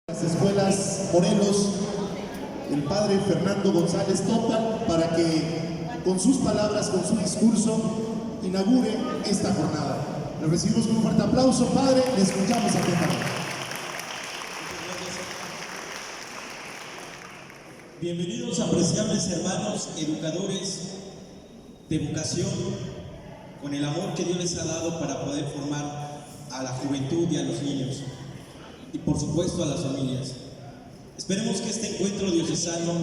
Las escuelas Morelos, el padre Fernando González Tota, para que con sus palabras, con su discurso, inaugure esta jornada. Lo recibimos con un fuerte aplauso, padre, le escuchamos atentamente. Bienvenidos, apreciables hermanos, educadores de vocación, con el amor que Dios les ha dado para poder formar a la juventud y a los niños, y por supuesto a las familias. Esperemos que este encuentro diocesano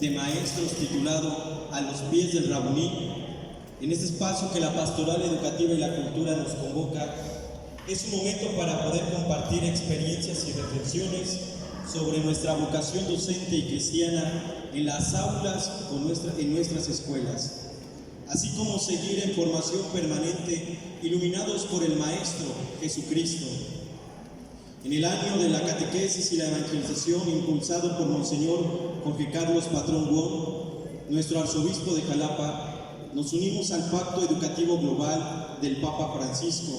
de maestros titulado A los pies del Rabuní, en este espacio que la pastoral educativa y la cultura nos convoca, es un momento para poder compartir experiencias y reflexiones sobre nuestra vocación docente y cristiana en las aulas en nuestras escuelas, así como seguir en formación permanente iluminados por el Maestro Jesucristo. En el año de la catequesis y la evangelización impulsado por Monseñor Jorge Carlos Patrón Wong, nuestro arzobispo de Jalapa, nos unimos al Pacto Educativo Global del Papa Francisco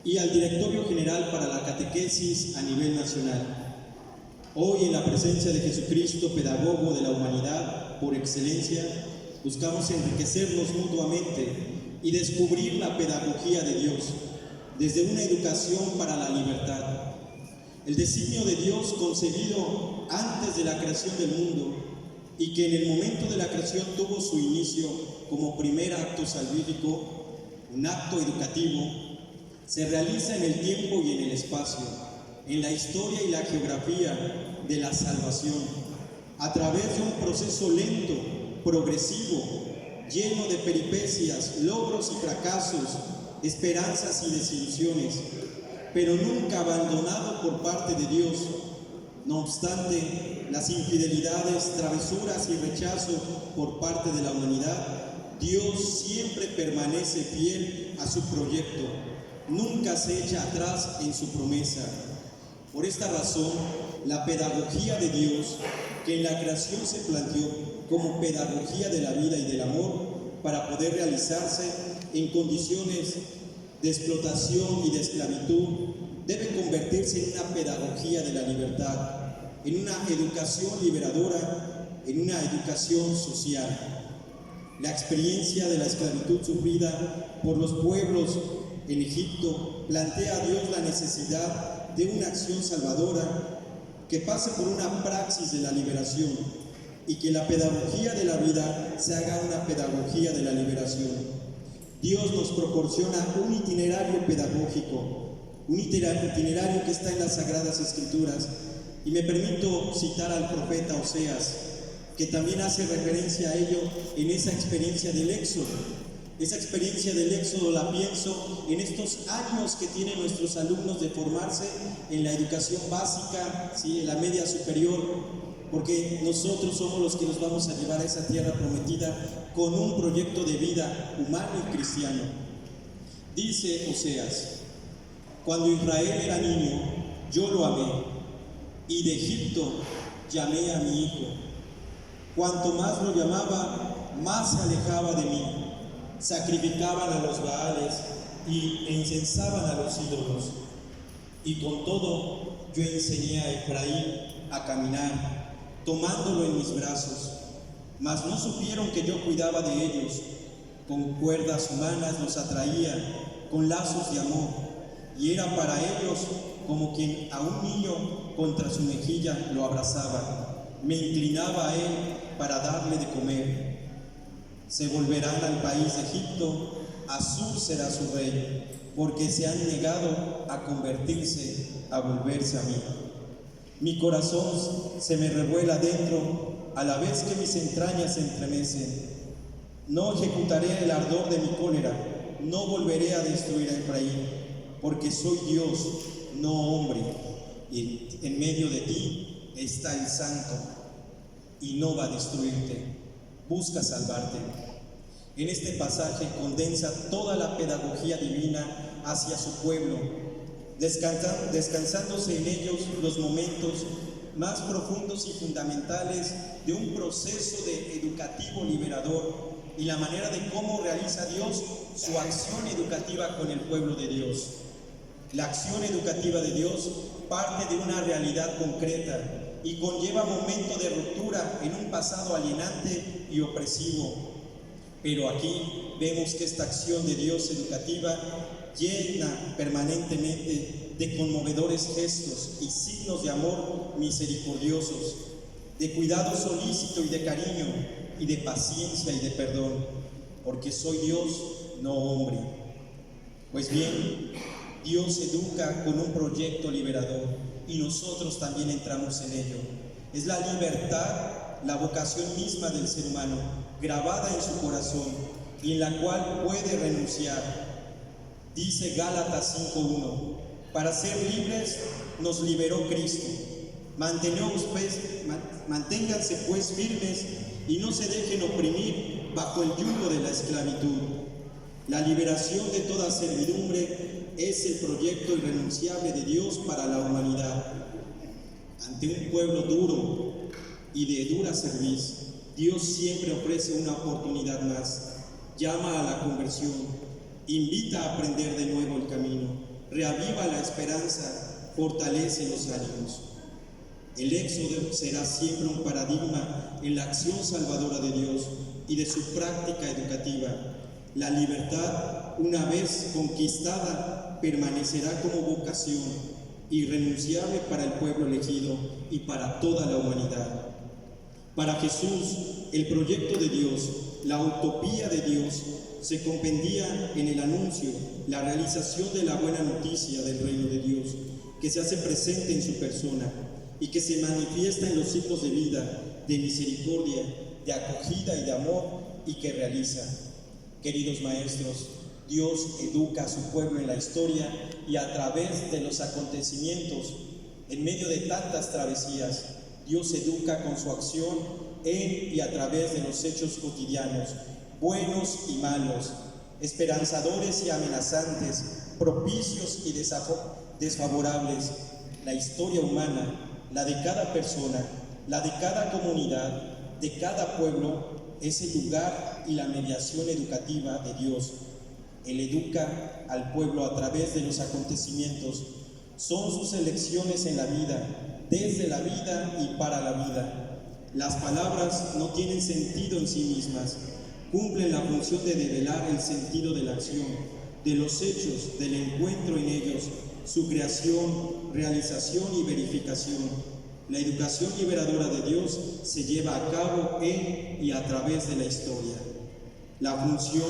y al Directorio General para la Catequesis a nivel nacional. Hoy, en la presencia de Jesucristo, pedagogo de la humanidad por excelencia, buscamos enriquecernos mutuamente y descubrir la pedagogía de Dios desde una educación para la libertad. El designio de Dios concebido antes de la creación del mundo y que en el momento de la creación tuvo su inicio como primer acto salvífico, un acto educativo, se realiza en el tiempo y en el espacio, en la historia y la geografía de la salvación, a través de un proceso lento, progresivo, lleno de peripecias, logros y fracasos, esperanzas y desilusiones, pero nunca abandonado por parte de Dios. No obstante las infidelidades, travesuras y rechazo por parte de la humanidad, Dios siempre permanece fiel a su proyecto, nunca se echa atrás en su promesa. Por esta razón, la pedagogía de Dios, que en la creación se planteó como pedagogía de la vida y del amor, para poder realizarse en condiciones de explotación y de esclavitud, debe convertirse en una pedagogía de la libertad, en una educación liberadora, en una educación social. La experiencia de la esclavitud sufrida por los pueblos en Egipto plantea a Dios la necesidad de una acción salvadora que pase por una praxis de la liberación y que la pedagogía de la vida se haga una pedagogía de la liberación. Dios nos proporciona un itinerario pedagógico, un itinerario que está en las Sagradas Escrituras, y me permito citar al profeta Oseas, que también hace referencia a ello en esa experiencia del Éxodo. Esa experiencia del Éxodo la pienso en estos años que tienen nuestros alumnos de formarse en la educación básica, ¿sí?, en la media superior, porque nosotros somos los que nos vamos a llevar a esa tierra prometida con un proyecto de vida humano y cristiano. Dice Oseas: cuando Israel era niño, yo lo amé, y de Egipto llamé a mi hijo. Cuanto más lo llamaba, más se alejaba de mí. Sacrificaban a los Baales y incensaban a los ídolos. Y con todo, yo enseñé a Efraín a caminar, tomándolo en mis brazos. Mas no supieron que yo cuidaba de ellos. Con cuerdas humanas los atraía, con lazos de amor, y era para ellos como quien a un niño contra su mejilla lo abrazaba. Me inclinaba a él para darle de comer. Se volverán al país de Egipto, Asur será su rey, porque se han negado a convertirse, a volverse a mí. Mi corazón se me revuela dentro, a la vez que mis entrañas se estremecen. No ejecutaré el ardor de mi cólera, no volveré a destruir a Efraín, porque soy Dios, no hombre, y en medio de ti está el Santo, y no va a destruirte, busca salvarte. En este pasaje condensa toda la pedagogía divina hacia su pueblo, descansándose en ellos los momentos más profundos y fundamentales de un proceso educativo liberador y la manera de cómo realiza Dios su acción educativa con el pueblo de Dios. La acción educativa de Dios parte de una realidad concreta y conlleva momentos de ruptura en un pasado alienante y opresivo. Pero aquí vemos que esta acción de Dios educativa llena permanentemente de conmovedores gestos y signos de amor misericordiosos, de cuidado solícito y de cariño, y de paciencia y de perdón, porque soy Dios, no hombre. Pues bien, Dios educa con un proyecto liberador y nosotros también entramos en ello. Es la libertad, la vocación misma del ser humano, grabada en su corazón y en la cual puede renunciar. Dice Gálatas 5:1, para ser libres nos liberó Cristo. Manténganse pues firmes y no se dejen oprimir bajo el yugo de la esclavitud. La liberación de toda servidumbre es el proyecto irrenunciable de Dios para la humanidad. Ante un pueblo duro y de dura cerviz, Dios siempre ofrece una oportunidad más, llama a la conversión, invita a aprender de nuevo el camino, reaviva la esperanza, fortalece los ánimos. El éxodo será siempre un paradigma en la acción salvadora de Dios y de su práctica educativa. La libertad, una vez conquistada, permanecerá como vocación irrenunciable para el pueblo elegido y para toda la humanidad. Para Jesús, el proyecto de Dios, la utopía de Dios, se comprendía en el anuncio, la realización de la buena noticia del reino de Dios, que se hace presente en su persona y que se manifiesta en los signos de vida, de misericordia, de acogida y de amor, y que realiza. Queridos maestros, Dios educa a su pueblo en la historia y a través de los acontecimientos, en medio de tantas travesías, Dios educa con su acción en y a través de los hechos cotidianos, buenos y malos, esperanzadores y amenazantes, propicios y desfavorables. La historia humana, la de cada persona, la de cada comunidad, de cada pueblo, es el lugar y la mediación educativa de Dios. Él educa al pueblo a través de los acontecimientos. Son sus elecciones en la vida, desde la vida y para la vida. Las palabras no tienen sentido en sí mismas, cumplen la función de develar el sentido de la acción, de los hechos, del encuentro en ellos, su creación, realización y verificación. La educación liberadora de Dios se lleva a cabo en y a través de la historia. La función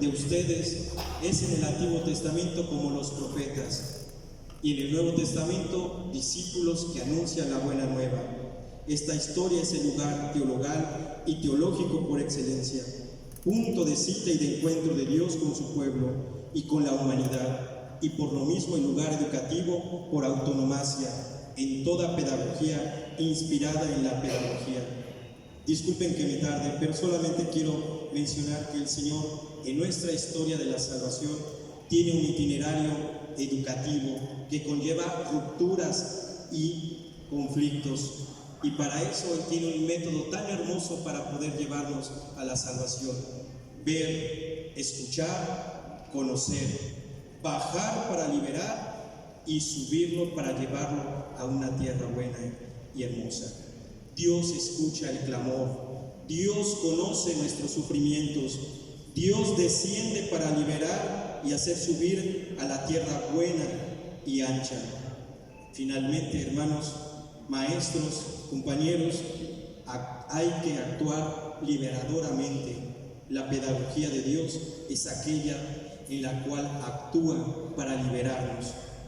de ustedes es en el Antiguo Testamento como los profetas y en el Nuevo Testamento discípulos que anuncian la buena nueva. Esta historia es el lugar teologal y teológico por excelencia, punto de cita y de encuentro de Dios con su pueblo y con la humanidad, y por lo mismo el lugar educativo por autonomacia en toda pedagogía inspirada en la pedagogía. Disculpen que me tarde, pero solamente quiero mencionar que el Señor en nuestra historia de la salvación tiene un itinerario educativo que conlleva rupturas y conflictos, y para eso Él tiene un método tan hermoso para poder llevarnos a la salvación: ver, escuchar, conocer, bajar para liberar y subirlo para llevarlo a una tierra buena y hermosa. Dios escucha el clamor, Dios conoce nuestros sufrimientos, Dios desciende para liberar y hacer subir a la tierra buena y ancha. Finalmente, hermanos, maestros, compañeros, hay que actuar liberadoramente. La pedagogía de Dios es aquella en la cual actúa para liberarnos.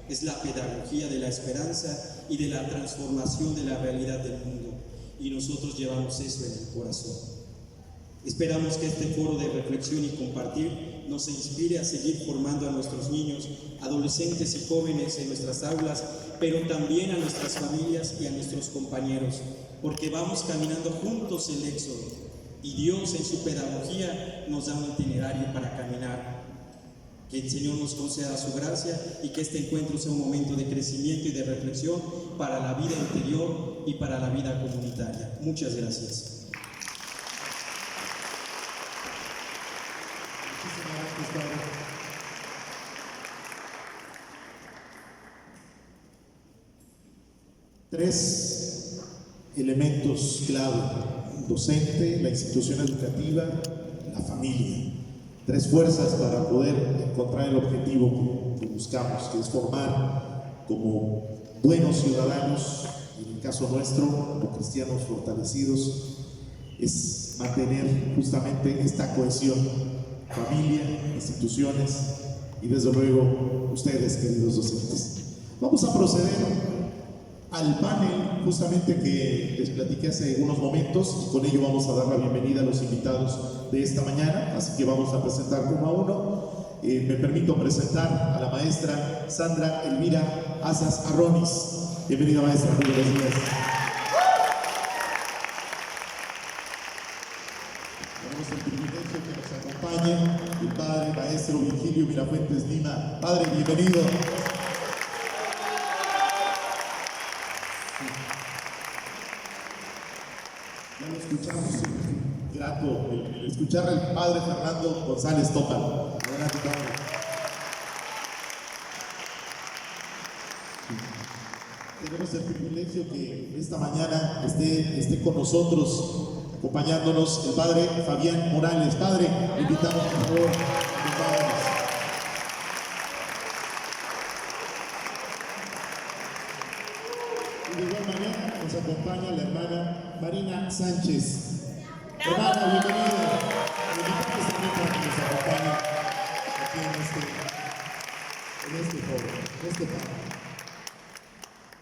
Es la pedagogía de la esperanza y de la transformación de la realidad del mundo. Y nosotros llevamos eso en el corazón. Esperamos que este foro de reflexión y compartir nos inspire a seguir formando a nuestros niños, adolescentes y jóvenes en nuestras aulas, pero también a nuestras familias y a nuestros compañeros, porque vamos caminando juntos el éxodo y Dios en su pedagogía nos da un itinerario para caminar. Que el Señor nos conceda su gracia y que este encuentro sea un momento de crecimiento y de reflexión para la vida interior y para la vida comunitaria. Muchas gracias. Muchísimas gracias, Padre. Tres elementos clave: el docente, la institución educativa, la familia. Tres fuerzas para poder encontrar el objetivo que buscamos, que es formar como buenos ciudadanos, en el caso nuestro, como cristianos fortalecidos, es mantener justamente esta cohesión, familia, instituciones y desde luego ustedes, queridos docentes. Vamos a proceder al panel justamente que les platiqué hace unos momentos, y con ello vamos a dar la bienvenida a los invitados de esta mañana, así que vamos a presentar uno a uno. Me permito presentar a la maestra Sandra Elvira Azas Arronis. Bienvenida, maestra, muy buenos días. Tenemos el privilegio que nos acompañe el padre maestro Virgilio Mirafuentes Lima. Padre, bienvenido. Ya lo escuchamos, grato escuchar al padre Fernando González Topal. Adelante, padre. Tenemos el privilegio que esta mañana esté con nosotros, acompañándonos, el padre Fabián Morales. Padre, le invitamos, por favor, acompáñanos. Y de igual manera nos acompaña la hermana Marina Sánchez. Hermana, bienvenida. Le invitamos también para que nos acompañe aquí en este foro, en este panel.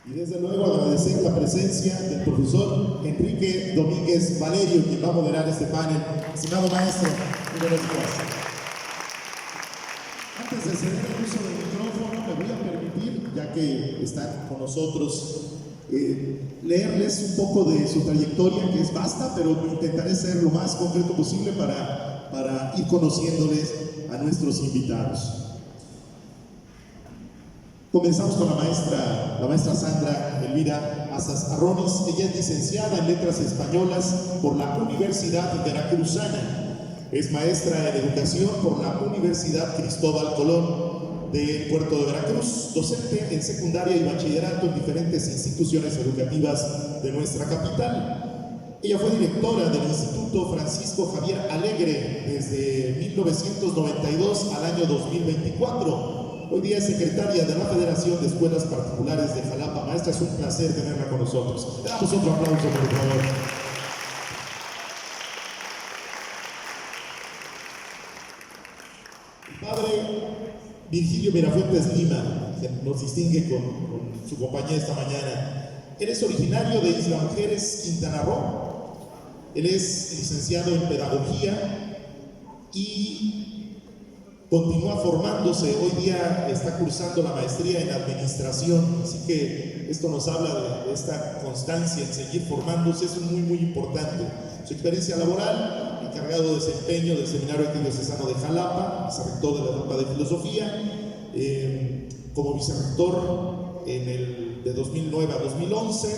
Y desde luego agradecer la presencia del profesor Enrique Domínguez Valerio, quien va a moderar este panel. Estimado maestro, muy buenos días. Antes de ceder el uso del micrófono, me voy a permitir, ya que están con nosotros, leerles un poco de su trayectoria, que es vasta, pero intentaré ser lo más concreto posible para ir conociéndoles a nuestros invitados. Comenzamos con la maestra Sandra Elvira Azas Arronis. Ella es licenciada en Letras Españolas por la Universidad Veracruzana. Es maestra en Educación por la Universidad Cristóbal Colón del Puerto de Veracruz, docente en secundaria y bachillerato en diferentes instituciones educativas de nuestra capital. Ella fue directora del Instituto Francisco Javier Alegre desde 1992 al año 2024. Hoy día es secretaria de la Federación de Escuelas Particulares de Jalapa. Maestra, es un placer tenerla con nosotros. Le damos otro aplauso, por favor. El padre Virgilio Mirafuentes Lima, que nos distingue con su compañía esta mañana. Él es originario de Isla Mujeres, Quintana Roo. Él es licenciado en Pedagogía y continúa formándose. Hoy día está cursando la maestría en Administración, así que esto nos habla de esta constancia en seguir formándose. Es muy, muy importante. Su experiencia laboral: encargado de desempeño del Seminario Arquidiocesano de Jalapa, vicerrector de la Facultad de Filosofía, como vicerrector de 2009 a 2011,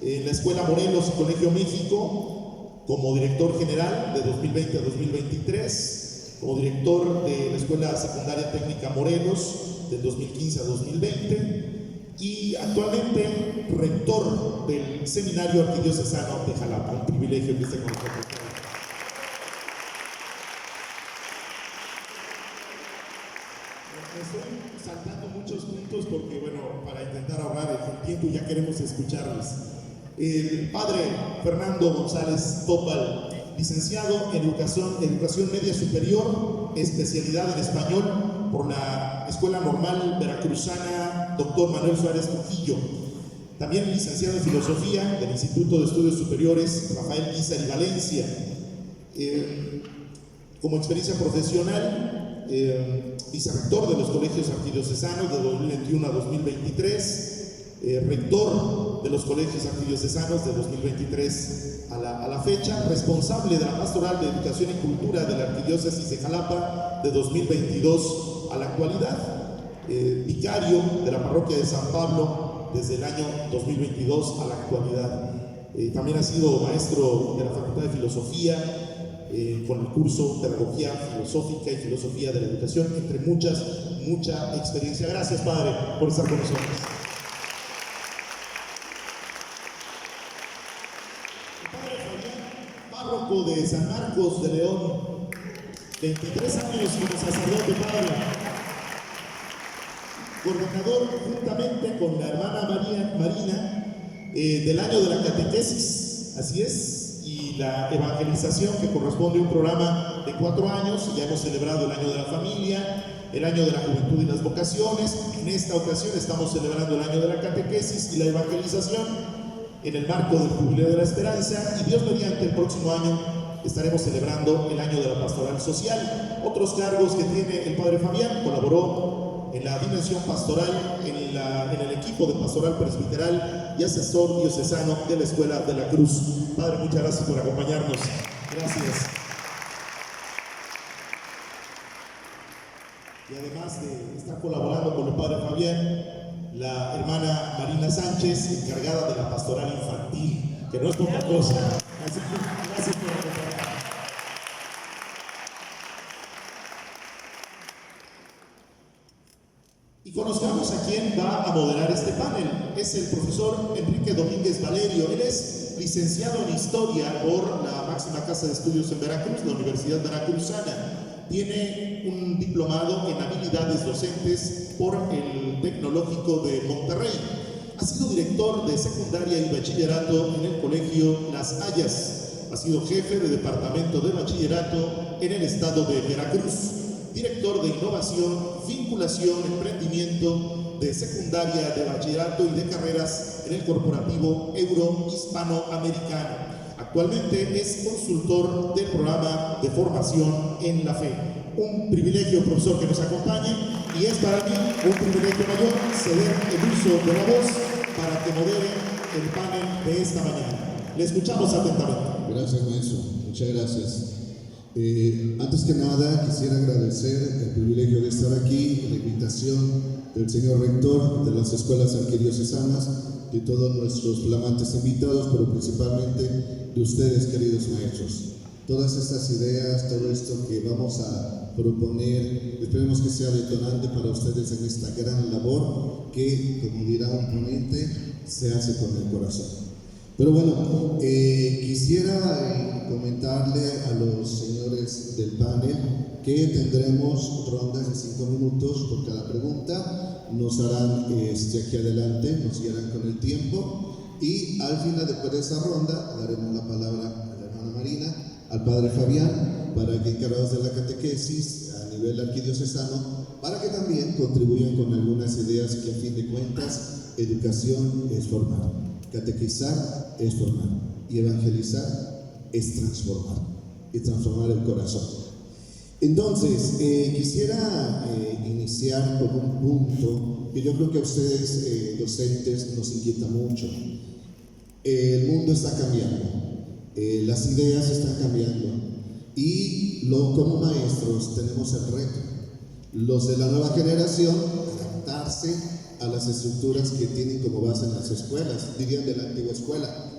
en la Escuela Morelos y Colegio México, como director general de 2020 a 2023, como director de la Escuela Secundaria Técnica Morelos del 2015 a 2020 y actualmente rector del Seminario Arquidiocesano de Jalapa. Un privilegio que esté con nosotros. Estoy saltando muchos puntos porque, bueno, para intentar ahorrar el tiempo, ya queremos escucharles. El padre Fernando González Topal, licenciado en Educación Media Superior, especialidad en Español por la Escuela Normal Veracruzana Dr. Manuel Suárez Trujillo. También licenciado en Filosofía del Instituto de Estudios Superiores Rafael Guízar y Valencia. Como experiencia profesional, vicerrector de los colegios arquidiocesanos de 2021 a 2023, rector de los colegios arquidiocesanos de 2023 a la fecha, responsable de la Pastoral de Educación y Cultura de la Arquidiócesis de Jalapa de 2022 a la actualidad, vicario de la Parroquia de San Pablo desde el año 2022 a la actualidad. También ha sido maestro de la Facultad de Filosofía, con el curso Pedagogía Filosófica y Filosofía de la Educación, entre mucha experiencia. Gracias, padre, por estar con nosotros. padre Fabián, párroco de San Marcos de León, 23 años como sacerdote padre, coordinador juntamente con la hermana Marina del año de la catequesis, así es, y la evangelización que corresponde a un programa de 4 años. Ya hemos celebrado el año de la familia, el año de la juventud y las vocaciones. En esta ocasión estamos celebrando el año de la catequesis y la evangelización en el marco del Jubileo de la Esperanza, y Dios mediante el próximo año estaremos celebrando el año de la pastoral social. Otros cargos que tiene el padre Fabián: colaboró en la dimensión pastoral, en el equipo de pastoral presbiteral y asesor diocesano de la Escuela de la Cruz. Padre, muchas gracias por acompañarnos. Gracias. Y además de estar colaborando con el padre Fabián, la hermana Marina Sánchez, encargada de la pastoral infantil, que no es poca cosa. Gracias por acompañarnos. Y conozcamos a quien va a moderar este panel. Es el profesor Enrique Domínguez Valerio. Él es licenciado en Historia por la máxima casa de estudios en Veracruz, la Universidad Veracruzana. Tiene un diplomado en habilidades docentes por el Tecnológico de Monterrey. Ha sido director de secundaria y bachillerato en el Colegio Las Hayas. Ha sido jefe de departamento de bachillerato en el estado de Veracruz. Director de Innovación, Vinculación, Emprendimiento de Secundaria, de Bachillerato y de Carreras en el Corporativo Euro-Hispanoamericano. Actualmente es consultor del programa de formación en la fe. Un privilegio, profesor, que nos acompañe, y es para mí un privilegio mayor ceder el uso de la voz para que modere el panel de esta mañana. Le escuchamos atentamente. Gracias, maestro. Muchas gracias. Antes que nada, quisiera agradecer el privilegio de estar aquí, la invitación del señor rector de las escuelas arquidiocesanas, de todos nuestros flamantes invitados, pero principalmente de ustedes, queridos maestros. Todas estas ideas, todo esto que vamos a proponer, esperemos que sea detonante para ustedes en esta gran labor que, como dirá un ponente, se hace con el corazón. Pero bueno, quisiera comentarle a los señores del panel que tendremos rondas de 5 minutos por cada pregunta. Nos harán aquí adelante, nos guiarán con el tiempo, y al final, después de esa ronda, daremos la palabra a la hermana Marina, al padre Fabián, para que, encargados de la catequesis a nivel arquidiocesano, para que también contribuyan con algunas ideas que, a fin de cuentas, educación es formar. Catequizar es formar, y evangelizar es transformar, y transformar el corazón. Entonces, quisiera iniciar con un punto que yo creo que a ustedes, docentes, nos inquieta mucho. El mundo está cambiando, las ideas están cambiando, y como maestros tenemos el reto, los de la nueva generación, adaptarse a las estructuras que tienen como base en las escuelas, dirían de la antigua escuela,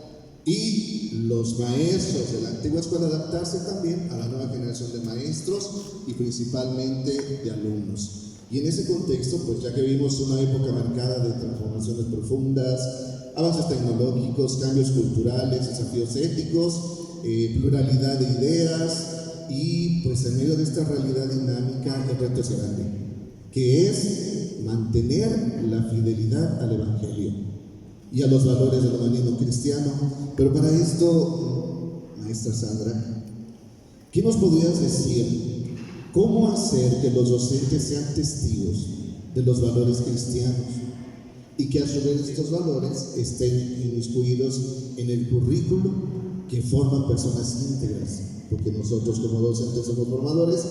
y los maestros de la antigua escuela adaptarse también a la nueva generación de maestros y principalmente de alumnos. Y en ese contexto, pues ya que vivimos una época marcada de transformaciones profundas, avances tecnológicos, cambios culturales, desafíos éticos, pluralidad de ideas, y pues en medio de esta realidad dinámica el reto es grande, que es mantener la fidelidad al Evangelio y a los valores del humanismo cristiano. Pero para esto, maestra Sandra, ¿qué nos podrías decir? ¿Cómo hacer que los docentes sean testigos de los valores cristianos y que a su vez estos valores estén inmiscuidos en el currículo que forman personas íntegras? Porque nosotros como docentes somos formadores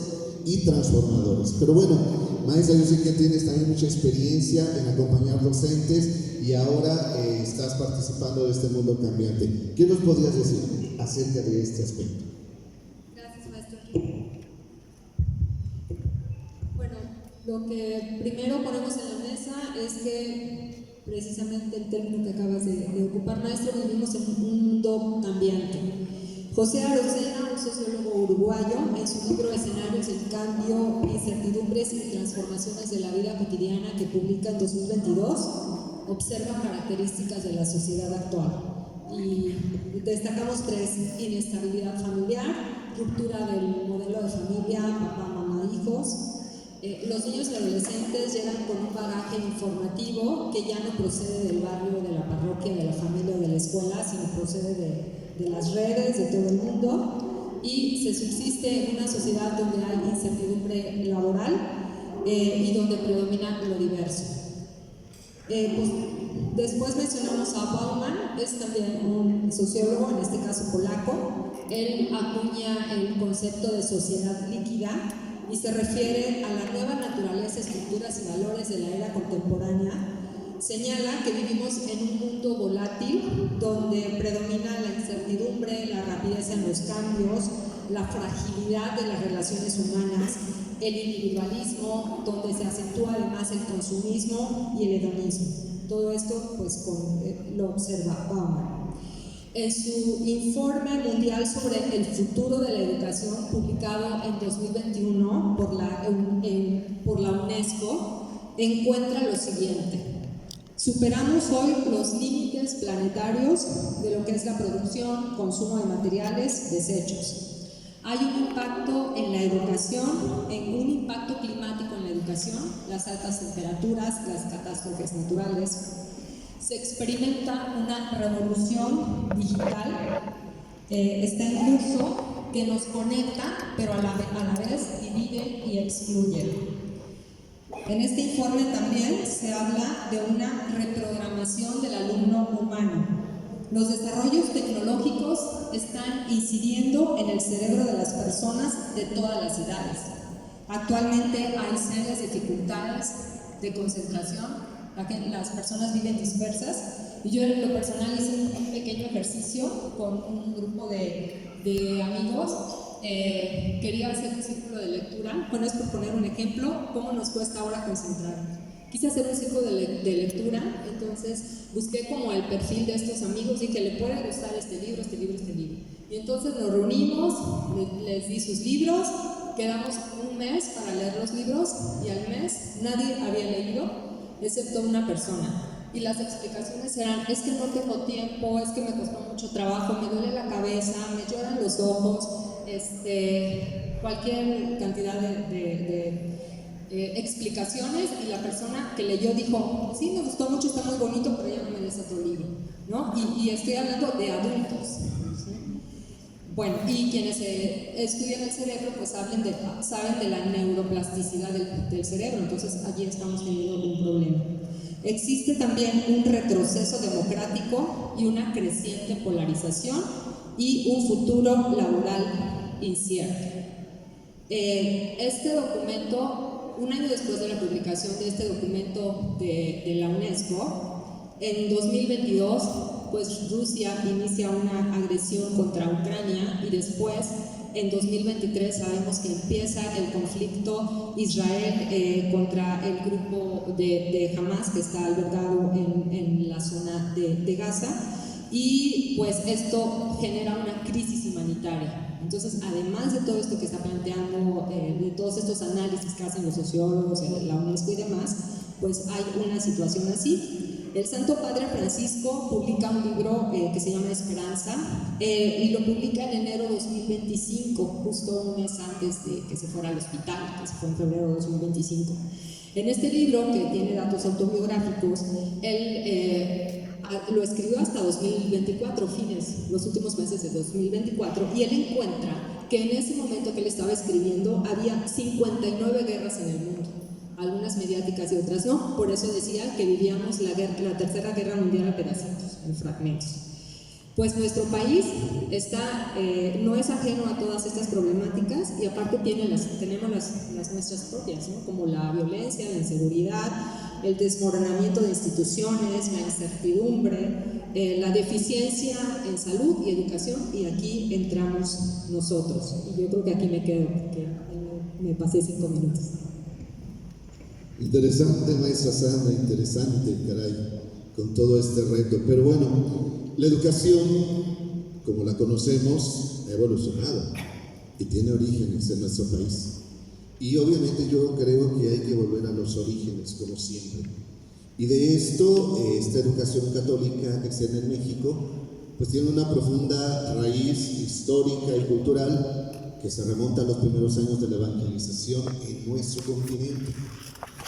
y transformadores. Pero bueno, maestra, yo sé que tienes también mucha experiencia en acompañar docentes y ahora estás participando de este mundo cambiante. ¿Qué nos podrías decir acerca de este aspecto? Gracias, maestro. Bueno, lo que primero ponemos en la mesa es que precisamente el término que acabas de ocupar, maestro, vivimos en un mundo cambiante. José Arocena, un sociólogo uruguayo, en su libro Escenarios del Cambio, Incertidumbres y Transformaciones de la Vida Cotidiana, que publica en 2022, observa características de la sociedad actual. Y Destacamos 3: inestabilidad familiar, ruptura del modelo de familia, papá, mamá, hijos. Los niños y adolescentes llegan con un bagaje informativo que ya no procede del barrio, de la parroquia, de la familia o de la escuela, sino procede de las redes, de todo el mundo, y se subsiste en una sociedad donde hay incertidumbre laboral y donde predomina lo diverso. Después mencionamos a Bauman, es también un sociólogo, en este caso polaco. Él acuña el concepto de sociedad líquida y se refiere a la nueva naturaleza, estructuras y valores de la era contemporánea. Señala que vivimos en un mundo volátil donde predomina la incertidumbre, la rapidez en los cambios, la fragilidad de las relaciones humanas, el individualismo, donde se acentúa además el consumismo y el hedonismo. Todo esto pues lo observa Bauman. En su informe mundial sobre el futuro de la educación, publicado en 2021 por la UNESCO, encuentra lo siguiente: superamos hoy los límites planetarios de lo que es la producción, consumo de materiales, desechos. Hay un impacto en la educación, un impacto climático en la educación, las altas temperaturas, las catástrofes naturales. Se experimenta una revolución digital, está en curso, que nos conecta, pero a la vez divide y excluye. En este informe también se habla de una reprogramación del alumno humano. Los desarrollos tecnológicos están incidiendo en el cerebro de las personas de todas las edades. Actualmente hay serias dificultades de concentración, las personas viven dispersas, y yo en lo personal hice un pequeño ejercicio con un grupo de amigos. Quería hacer un círculo de lectura. Bueno, es por poner un ejemplo, cómo nos cuesta ahora concentrarnos. Quise hacer un círculo de lectura, entonces busqué como el perfil de estos amigos y que le puede gustar este libro. Y entonces nos reunimos, les di sus libros, quedamos un mes para leer los libros y al mes nadie había leído, excepto una persona. Y las explicaciones eran: es que no tengo tiempo, es que me costó mucho trabajo, me duele la cabeza, me lloran los ojos, cualquier cantidad de explicaciones. Y la persona que leyó dijo: sí, me gustó mucho, está muy bonito, pero ya no me des otro libro, ¿no? Y estoy hablando de adultos, ¿sí? Bueno, y quienes estudian el cerebro pues saben de la neuroplasticidad del cerebro, entonces allí estamos teniendo un problema. Existe también un retroceso democrático y una creciente polarización y un futuro laboral incierto. Este documento, un año después de la publicación de este documento de la UNESCO, en 2022, pues Rusia inicia una agresión contra Ucrania, y después, en 2023, sabemos que empieza el conflicto Israel contra el grupo de Hamas, que está albergado en la zona de Gaza, y pues esto genera una crisis humanitaria. Entonces, además de todo esto que está planteando, de todos estos análisis que hacen los sociólogos, la UNESCO y demás, pues hay una situación así. El Santo Padre Francisco publica un libro que se llama Esperanza, y lo publica en enero de 2025, justo un mes antes de que se fuera al hospital, que se fue en febrero de 2025. En este libro, que tiene datos autobiográficos, él lo escribió hasta 2024, los últimos meses de 2024, y él encuentra que en ese momento que él estaba escribiendo había 59 guerras en el mundo, algunas mediáticas y otras no. Por eso decía que vivíamos la Tercera Guerra Mundial a pedacitos, en fragmentos. Pues nuestro país no es ajeno a todas estas problemáticas, y aparte tenemos las nuestras propias, ¿no? Como la violencia, la inseguridad, el desmoronamiento de instituciones, la incertidumbre, la deficiencia en salud y educación, y aquí entramos nosotros. Y yo creo que aquí me quedo, porque me pasé 5 minutos. Interesante, maestra Sandra, interesante, caray, con todo este reto. Pero bueno, la educación, como la conocemos, ha evolucionado y tiene orígenes en nuestro país. Y obviamente yo creo que hay que volver a los orígenes, como siempre. Y de esto, esta educación católica que está en México, pues tiene una profunda raíz histórica y cultural que se remonta a los primeros años de la evangelización en nuestro continente.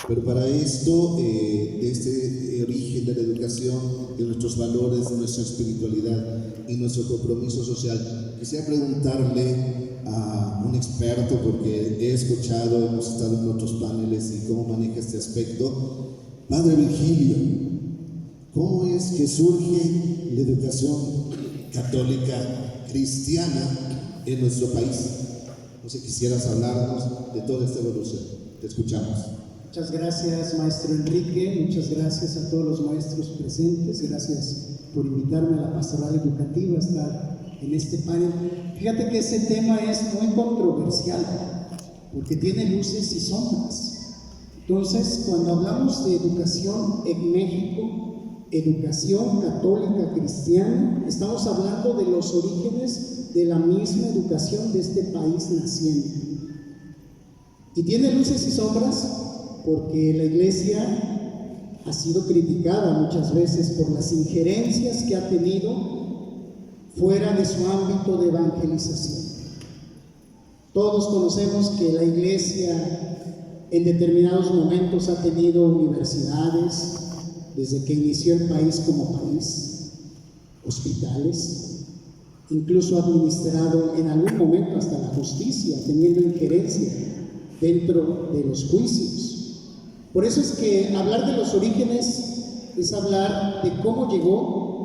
Pero para esto, de este origen de la educación, de nuestros valores, de nuestra espiritualidad y nuestro compromiso social, quisiera preguntarle a un experto, porque he escuchado, hemos estado en otros paneles y cómo maneja este aspecto. Padre Virgilio, ¿cómo es que surge la educación católica cristiana en nuestro país? No sé, quisieras hablarnos de toda esta evolución. Te escuchamos. Muchas gracias, maestro Enrique, muchas gracias a todos los maestros presentes, gracias por invitarme a la pastoral educativa a estar en este panel. Fíjate que ese tema es muy controversial, porque tiene luces y sombras. Entonces, cuando hablamos de educación en México, educación católica cristiana, estamos hablando de los orígenes de la misma educación de este país naciente. Y tiene luces y sombras porque la Iglesia ha sido criticada muchas veces por las injerencias que ha tenido fuera de su ámbito de evangelización. Todos conocemos que la Iglesia en determinados momentos ha tenido universidades, desde que inició el país como país, hospitales, incluso ha administrado en algún momento hasta la justicia, teniendo injerencia dentro de los juicios. Por eso es que hablar de los orígenes es hablar de cómo llegó,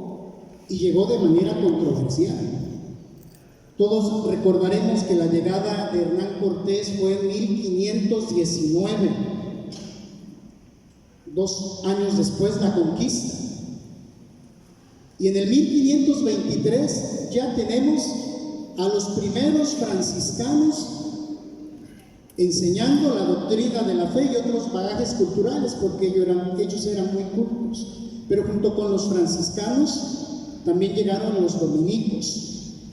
y llegó de manera controversial. Todos recordaremos que la llegada de Hernán Cortés fue en 1519, 2 años después la conquista. Y en el 1523 ya tenemos a los primeros franciscanos enseñando la doctrina de la fe y otros bagajes culturales, porque ellos eran muy cultos. Pero junto con los franciscanos también llegaron los dominicos,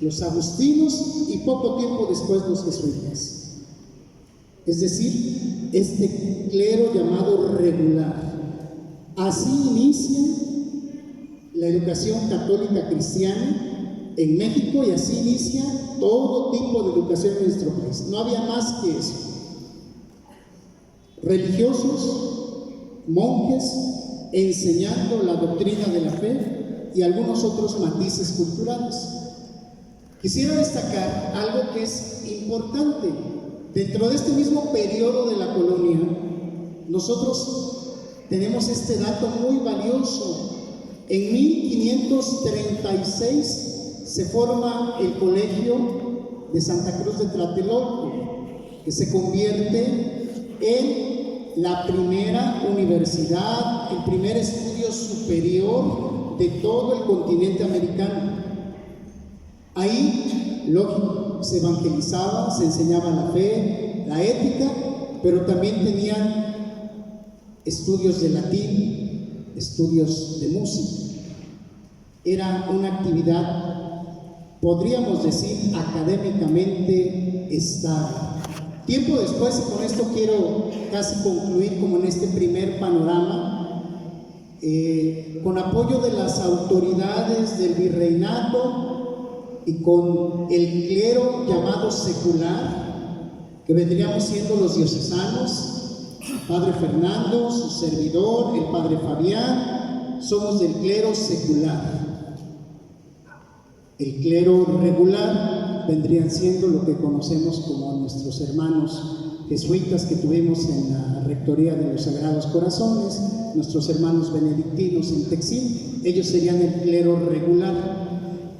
los agustinos y poco tiempo después los jesuitas. Es decir, este clero llamado regular. Así inicia la educación católica cristiana en México, y así inicia todo tipo de educación en nuestro país. No había más que eso. Religiosos, monjes, enseñando la doctrina de la fe y algunos otros matices culturales. Quisiera destacar algo que es importante. Dentro de este mismo periodo de la colonia, nosotros tenemos este dato muy valioso. En 1536 se forma el Colegio de Santa Cruz de Tlatelolco, que se convierte en la primera universidad, el primer estudio superior de todo el continente americano. Ahí, lógico, se evangelizaba, se enseñaba la fe, la ética, pero también tenían estudios de latín, estudios de música. Era una actividad, podríamos decir, académicamente estable. Tiempo después, y con esto quiero casi concluir como en este primer panorama, con apoyo de las autoridades del virreinato y con el clero llamado secular, que vendríamos siendo los diocesanos, Padre Fernando, su servidor, el Padre Fabián, somos del clero secular. El clero regular vendrían siendo lo que conocemos como nuestros hermanos jesuitas que tuvimos en la Rectoría de los Sagrados Corazones, nuestros hermanos benedictinos en Texil. Ellos serían el clero regular.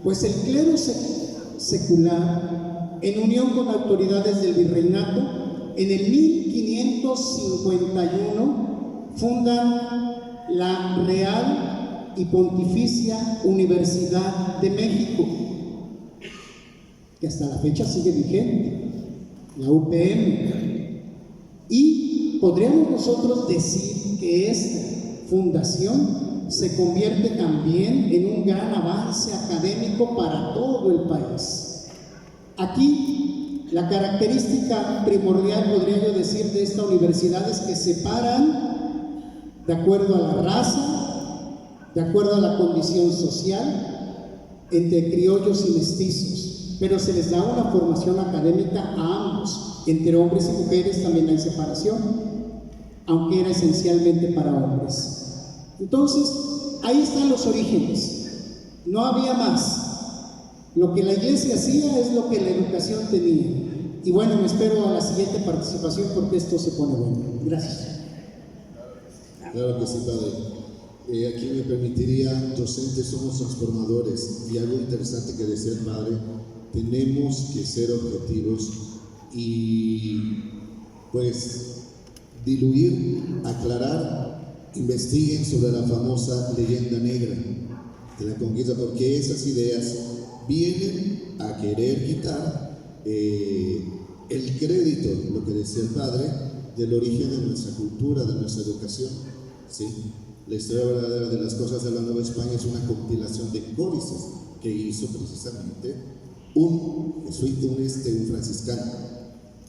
Pues el clero secular, en unión con autoridades del virreinato, en el 1551 fundan la Real y Pontificia Universidad de México, que hasta la fecha sigue vigente, la UPM. Y podríamos nosotros decir que esta fundación se convierte también en un gran avance académico para todo el país. Aquí, la característica primordial, podría yo decir, de esta universidad es que separan de acuerdo a la raza, de acuerdo a la condición social, entre criollos y mestizos, pero se les da una formación académica a ambos. Entre hombres y mujeres también hay separación, aunque era esencialmente para hombres. Entonces, ahí están los orígenes. No había más. Lo que la iglesia hacía es lo que la educación tenía. Y bueno, me espero a la siguiente participación porque esto se pone bueno. Gracias. Claro que sí, Padre. Aquí me permitiría, docentes somos transformadores, y algo interesante que decía el Padre, tenemos que ser objetivos y pues diluir, aclarar, investiguen sobre la famosa leyenda negra de la conquista, porque esas ideas vienen a querer quitar el crédito, lo que decía el Padre, del origen de nuestra cultura, de nuestra educación, ¿sí? La historia verdadera de las cosas de la Nueva España es una compilación de códices que hizo precisamente un jesuita, un franciscano.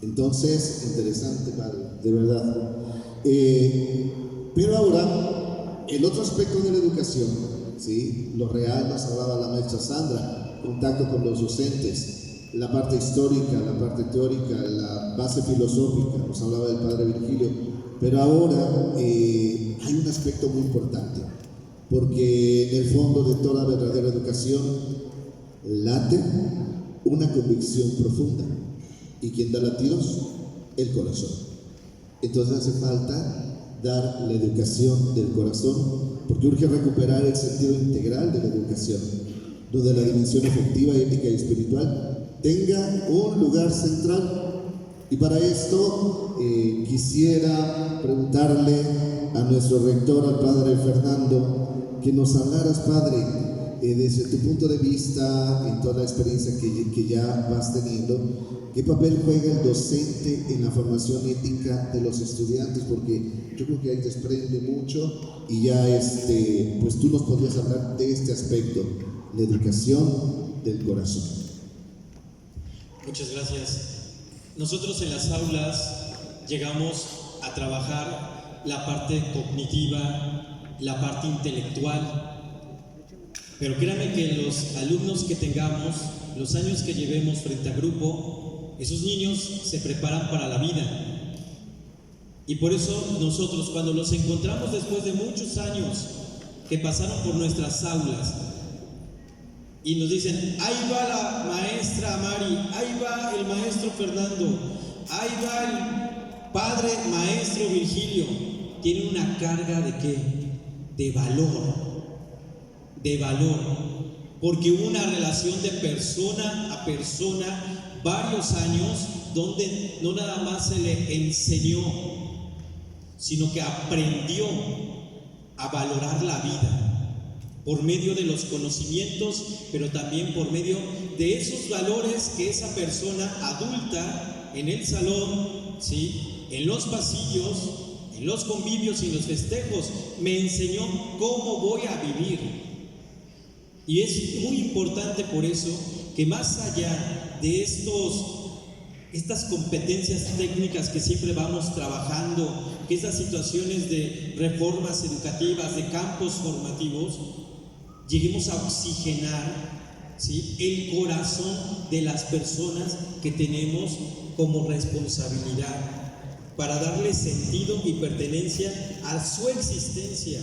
Entonces, interesante, Padre, de verdad. Pero ahora, el otro aspecto de la educación, ¿sí? Lo real, nos hablaba la maestra Sandra, contacto con los docentes, la parte histórica, la parte teórica, la base filosófica, nos hablaba del Padre Virgilio. Pero ahora hay un aspecto muy importante, porque en el fondo de toda verdadera educación late una convicción profunda. ¿Y quién da latidos? El corazón. Entonces hace falta dar la educación del corazón, porque urge recuperar el sentido integral de la educación, donde la dimensión afectiva, ética y espiritual tenga un lugar central. Y para esto quisiera preguntarle a nuestro rector, al Padre Fernando, que nos hablaras, Padre, desde tu punto de vista, en toda la experiencia que ya vas teniendo, ¿qué papel juega el docente en la formación ética de los estudiantes? Porque yo creo que ahí desprende mucho y ya pues tú nos podrías hablar de este aspecto, la educación del corazón. Muchas gracias. Nosotros en las aulas llegamos a trabajar la parte cognitiva, la parte intelectual, pero créanme que los alumnos que tengamos, los años que llevemos frente a grupo, esos niños se preparan para la vida. Y por eso nosotros, cuando los encontramos después de muchos años que pasaron por nuestras aulas y nos dicen, ahí va la maestra Mari, ahí va el maestro Fernando, ahí va el padre maestro Virgilio, tiene una carga ¿de qué? De valor, porque hubo una relación de persona a persona, varios años, donde no nada más se le enseñó, sino que aprendió a valorar la vida por medio de los conocimientos, pero también por medio de esos valores que esa persona adulta en el salón, ¿sí? En los pasillos, en los convivios y en los festejos, me enseñó cómo voy a vivir. Y es muy importante por eso que más allá de estas competencias técnicas que siempre vamos trabajando, que esas situaciones de reformas educativas, de campos formativos, lleguemos a oxigenar, ¿sí? El corazón de las personas que tenemos como responsabilidad para darle sentido y pertenencia a su existencia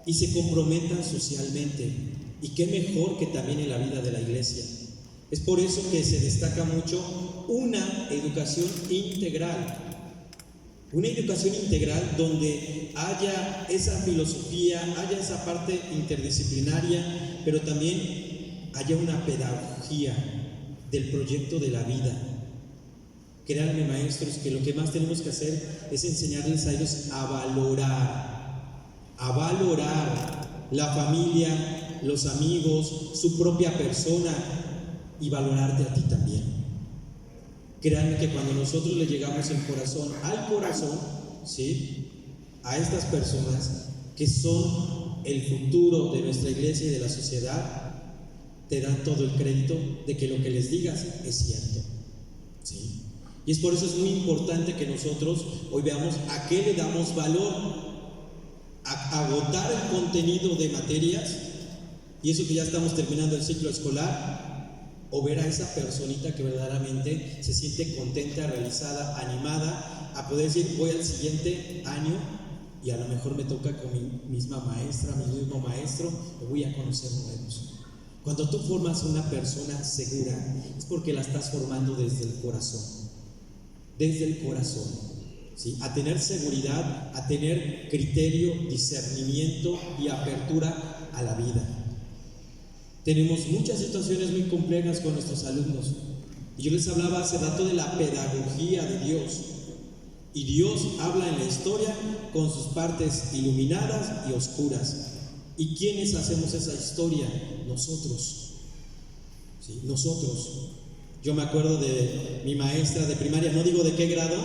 y se comprometan socialmente. Y qué mejor que también en la vida de la iglesia. Es por eso que se destaca mucho una educación integral. Una educación integral donde haya esa filosofía, haya esa parte interdisciplinaria, pero también haya una pedagogía del proyecto de la vida. Créanme, maestros, que lo que más tenemos que hacer es enseñarles a ellos a valorar la familia, los amigos, su propia persona y valorarte a ti también. Créanme que cuando nosotros le llegamos al corazón, ¿sí? A estas personas que son el futuro de nuestra iglesia y de la sociedad, te dan todo el crédito de que lo que les digas es cierto, ¿sí? Y es por eso es muy importante que nosotros hoy veamos a qué le damos valor, a agotar el contenido de materias y eso que ya estamos terminando el ciclo escolar, o ver a esa personita que verdaderamente se siente contenta, realizada, animada, a poder decir, voy al siguiente año y a lo mejor me toca con mi misma maestra, mi mismo maestro, o voy a conocer nuevos. Cuando tú formas una persona segura, es porque la estás formando desde el corazón, ¿sí? A tener seguridad, a tener criterio, discernimiento y apertura a la vida. Tenemos muchas situaciones muy complejas con nuestros alumnos, y yo les hablaba hace rato de la pedagogía de Dios, y Dios habla en la historia con sus partes iluminadas y oscuras. ¿Y quiénes hacemos esa historia? Nosotros, ¿sí? Nosotros. Yo me acuerdo de mi maestra de primaria, no digo de qué grado,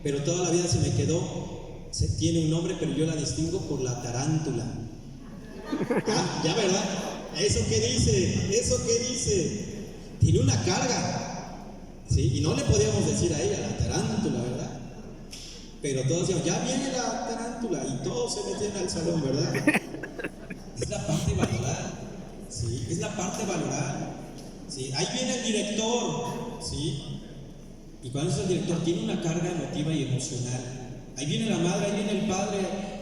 pero toda la vida se me quedó, tiene un nombre, pero yo la distingo por la tarántula. Ah, ya, ¿verdad? ¿Eso qué dice? Tiene una carga, ¿sí? Y no le podíamos decir a ella la tarántula, ¿verdad? Pero todos decían, ya viene la tarántula, y todos se metían al salón, ¿verdad? Es la parte valorar, ¿sí? Es la parte valorar, ¿sí? Ahí viene el director, ¿sí? Y cuando es el director, tiene una carga emotiva y emocional. Ahí viene la madre, ahí viene el padre,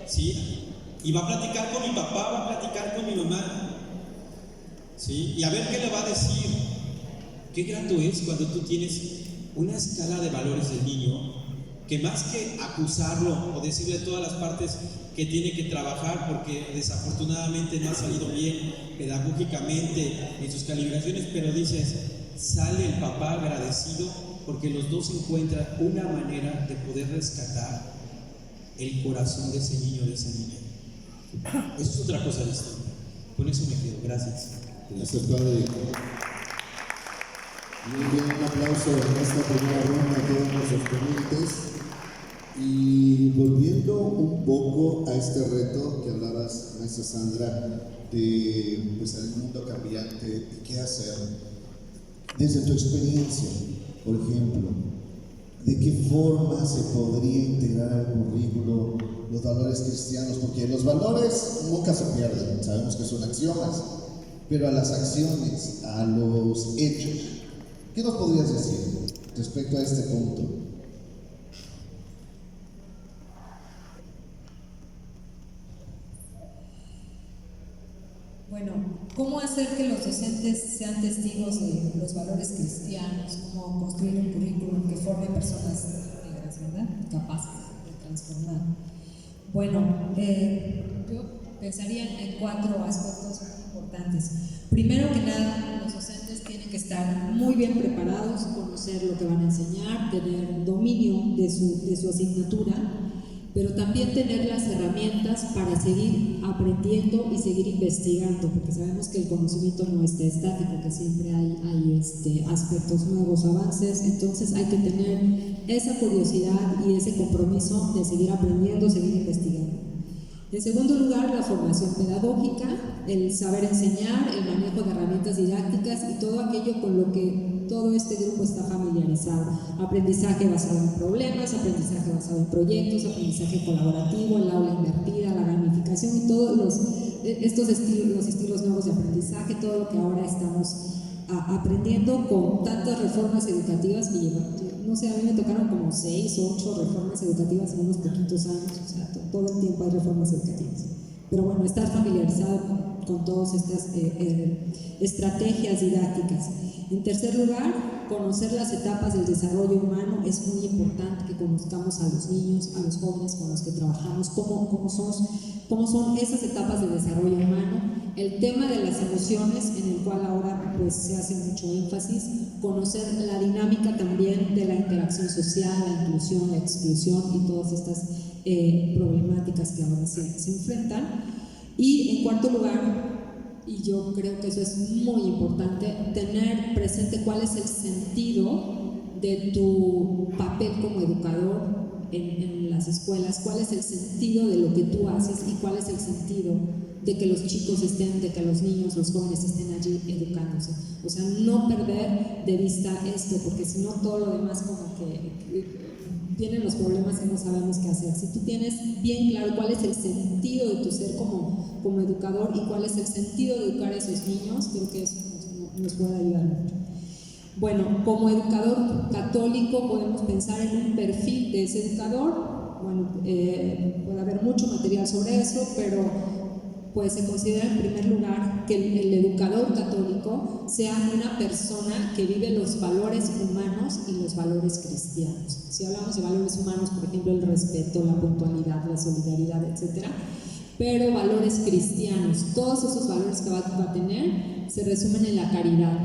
¿sí? Y va a platicar con mi papá, va a platicar con mi mamá, ¿sí? Y a ver qué le va a decir. Qué grato es cuando tú tienes una escala de valores del niño, que más que acusarlo o decirle todas las partes que tiene que trabajar porque desafortunadamente no ha salido bien pedagógicamente en sus calibraciones, pero dices, sale el papá agradecido porque los dos encuentran una manera de poder rescatar el corazón de ese niño, de esa niña. Eso es otra cosa distinta. Con eso me quedo. Gracias. Gracias, padre. Muy bien, un aplauso en esta primera ronda a todos nuestros ponentes. Y volviendo un poco a este reto que hablabas, maestra Sandra, de pues, el mundo cambiante y qué hacer, desde tu experiencia, por ejemplo, ¿de qué forma se podría integrar al currículo los valores cristianos? Porque los valores nunca se pierden, sabemos que son axiomas, pero a las acciones, a los hechos, ¿qué nos podrías decir respecto a este punto? Bueno, ¿cómo hacer que los docentes sean testigos de los valores cristianos? ¿Cómo construir un currículum que forme personas íntegras, ¿verdad? Capaces de transformar. Bueno, yo pensaría en 4 aspectos importantes. Primero que nada, los docentes tienen que estar muy bien preparados, conocer lo que van a enseñar, tener dominio de su asignatura, pero también tener las herramientas para seguir aprendiendo y seguir investigando, porque sabemos que el conocimiento no está estático, que siempre hay aspectos nuevos, avances. Entonces hay que tener esa curiosidad y ese compromiso de seguir aprendiendo, seguir investigando. En segundo lugar, la formación pedagógica, el saber enseñar, el manejo de herramientas didácticas y todo aquello con lo que todo este grupo está familiarizado. Aprendizaje basado en problemas, aprendizaje basado en proyectos, aprendizaje colaborativo, el aula invertida, la gamificación y todos estos estilos, los estilos nuevos de aprendizaje, todo lo que ahora estamos aprendiendo con tantas reformas educativas que llevan. No sé, a mí me tocaron como 6 o 8 reformas educativas en unos poquitos años, o sea, todo el tiempo hay reformas educativas. Pero bueno, estar familiarizado con todas estas estrategias didácticas. En tercer lugar, conocer las etapas del desarrollo humano. Es muy importante que conozcamos a los niños, a los jóvenes con los que trabajamos, cómo son esas etapas de desarrollo humano. El tema de las emociones, en el cual ahora pues se hace mucho énfasis, conocer la dinámica también de la interacción social, la inclusión, la exclusión y todas estas problemáticas que ahora se enfrentan. Y en cuarto lugar, y yo creo que eso es muy importante, tener presente cuál es el sentido de tu papel como educador en las escuelas, cuál es el sentido de lo que tú haces y cuál es el sentido de que los chicos estén, de que los niños, los jóvenes estén allí educándose. O sea, no perder de vista esto, porque si no todo lo demás como que vienen los problemas y no sabemos qué hacer. Si tú tienes bien claro cuál es el sentido de tu ser como educador y cuál es el sentido de educar a esos niños, creo que eso nos puede ayudar mucho. Bueno, como educador católico podemos pensar en un perfil de ese educador. Bueno, puede haber mucho material sobre eso, pero pues se considera en primer lugar que el educador católico sea una persona que vive los valores humanos y los valores cristianos. Si hablamos de valores humanos, por ejemplo, el respeto, la puntualidad, la solidaridad, etc. Pero valores cristianos, todos esos valores que va a tener se resumen en la caridad.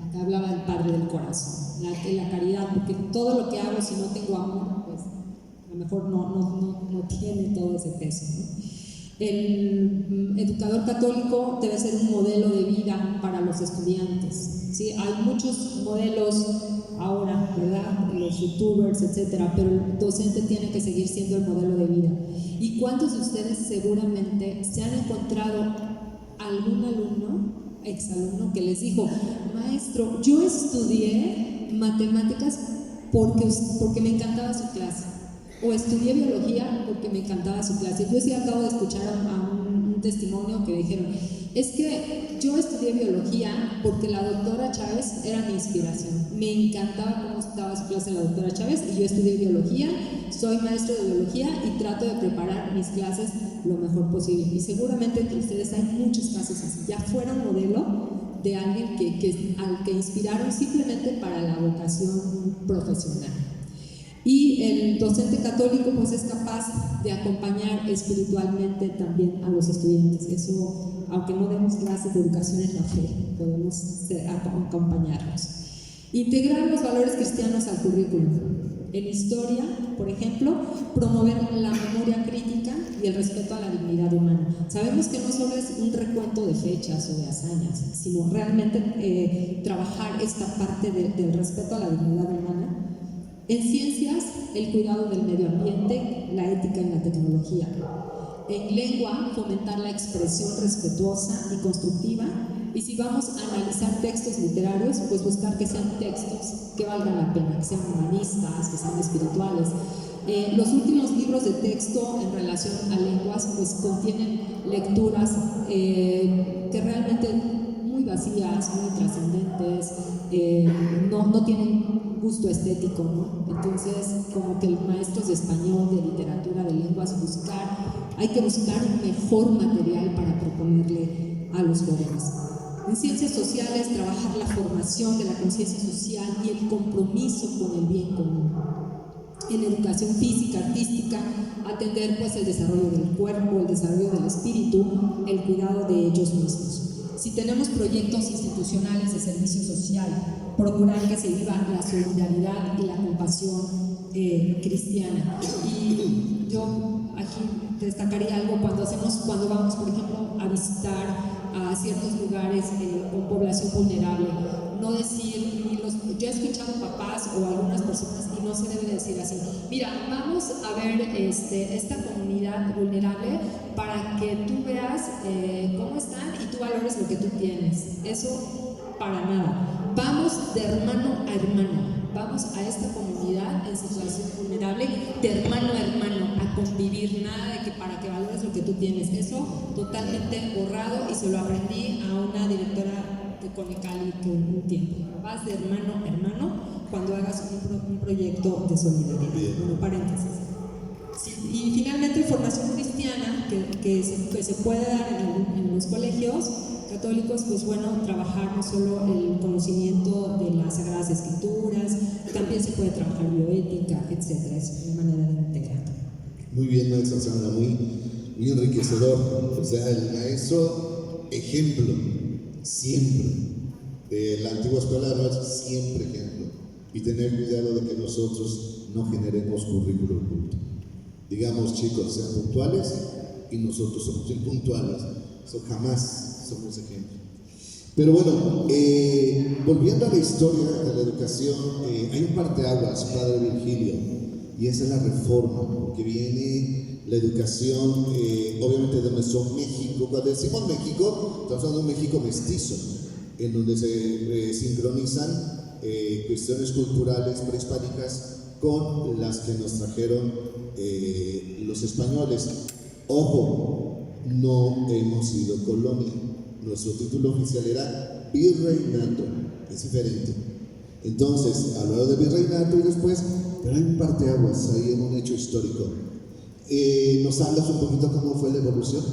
Acá hablaba del Padre del Corazón, la caridad, porque todo lo que hago si no tengo amor, pues a lo mejor no tiene todo ese peso, ¿no? El educador católico debe ser un modelo de vida para los estudiantes, ¿sí? Hay muchos modelos ahora, ¿verdad? Los youtubers, etcétera, pero el docente tiene que seguir siendo el modelo de vida. ¿Y cuántos de ustedes seguramente se han encontrado algún alumno, exalumno, que les dijo: maestro, yo estudié matemáticas porque me encantaba su clase? O estudié biología porque me encantaba su clase. Yo sí acabo de escuchar a un testimonio que dijeron: es que yo estudié biología porque la doctora Chávez era mi inspiración. Me encantaba cómo estaba su clase la doctora Chávez y yo estudié biología, soy maestro de biología y trato de preparar mis clases lo mejor posible. Y seguramente entre ustedes hay muchos casos así. Ya fuera un modelo de alguien al que inspiraron simplemente para la vocación profesional. Y el docente católico pues es capaz de acompañar espiritualmente también a los estudiantes. Eso, aunque no demos clases de educación en la fe, podemos acompañarlos. Integrar los valores cristianos al currículum. En historia, por ejemplo, promover la memoria crítica y el respeto a la dignidad humana. Sabemos que no solo es un recuento de fechas o de hazañas, sino realmente trabajar esta parte del respeto a la dignidad humana. En ciencias, el cuidado del medio ambiente, la ética en la tecnología. En lengua, fomentar la expresión respetuosa y constructiva. Y si vamos a analizar textos literarios, pues buscar que sean textos que valgan la pena, que sean humanistas, que sean espirituales. Los últimos libros de texto en relación a lenguas pues contienen lecturas que realmente muy vacías, muy trascendentes, no tienen gusto estético, ¿no? Entonces, como que maestros de español, de literatura, de lenguas, hay que buscar un mejor material para proponerle a los jóvenes. En ciencias sociales, trabajar la formación de la conciencia social y el compromiso con el bien común. En educación física, artística, atender pues el desarrollo del cuerpo, el desarrollo del espíritu, el cuidado de ellos mismos. Si tenemos proyectos institucionales de servicio social, procurar que se viva la solidaridad y la compasión cristiana. Y yo aquí destacaría algo cuando vamos, por ejemplo, a visitar a ciertos lugares con población vulnerable. No decir, yo he escuchado papás o algunas personas y no se debe decir así: mira, vamos a ver esta comunidad vulnerable para que tú veas cómo están y tú valores lo que tú tienes. Eso para nada. Vamos de hermano a hermano. Vamos a esta comunidad en situación vulnerable de hermano a hermano a convivir, nada de que para que valores lo que tú tienes. Eso totalmente borrado y se lo aprendí a una directora de Conecali que un tiempo. Vas de hermano a hermano cuando hagas un proyecto de solidaridad. Bueno, paréntesis. Sí, y finalmente, formación cristiana que se puede dar en los colegios católicos, pues bueno, trabajar no solo el conocimiento de las Sagradas Escrituras, también se puede trabajar bioética, etcétera. Es una manera de integrar. Muy bien, maestra Sandra, muy enriquecedor. O sea, el maestro ejemplo, siempre. De la antigua escuela no es siempre ejemplo. Y tener cuidado de que nosotros no generemos currículum oculto. Digamos, chicos, sean puntuales y nosotros somos impuntuales. Eso jamás somos ejemplo. Pero bueno, volviendo a la historia de la educación, hay un parteaguas, padre Virgilio, y esa es la reforma, porque viene la educación, obviamente de nuestro México. Cuando decimos México, estamos hablando de un México mestizo, en donde se sincronizan cuestiones culturales prehispánicas con las que nos trajeron los españoles. Ojo, no hemos sido colonia. Nuestro título oficial era virreinato, es diferente. Entonces, hablado de virreinato y después, pero hay un parteaguas ahí en un hecho histórico. ¿Nos hablas un poquito cómo fue la evolución?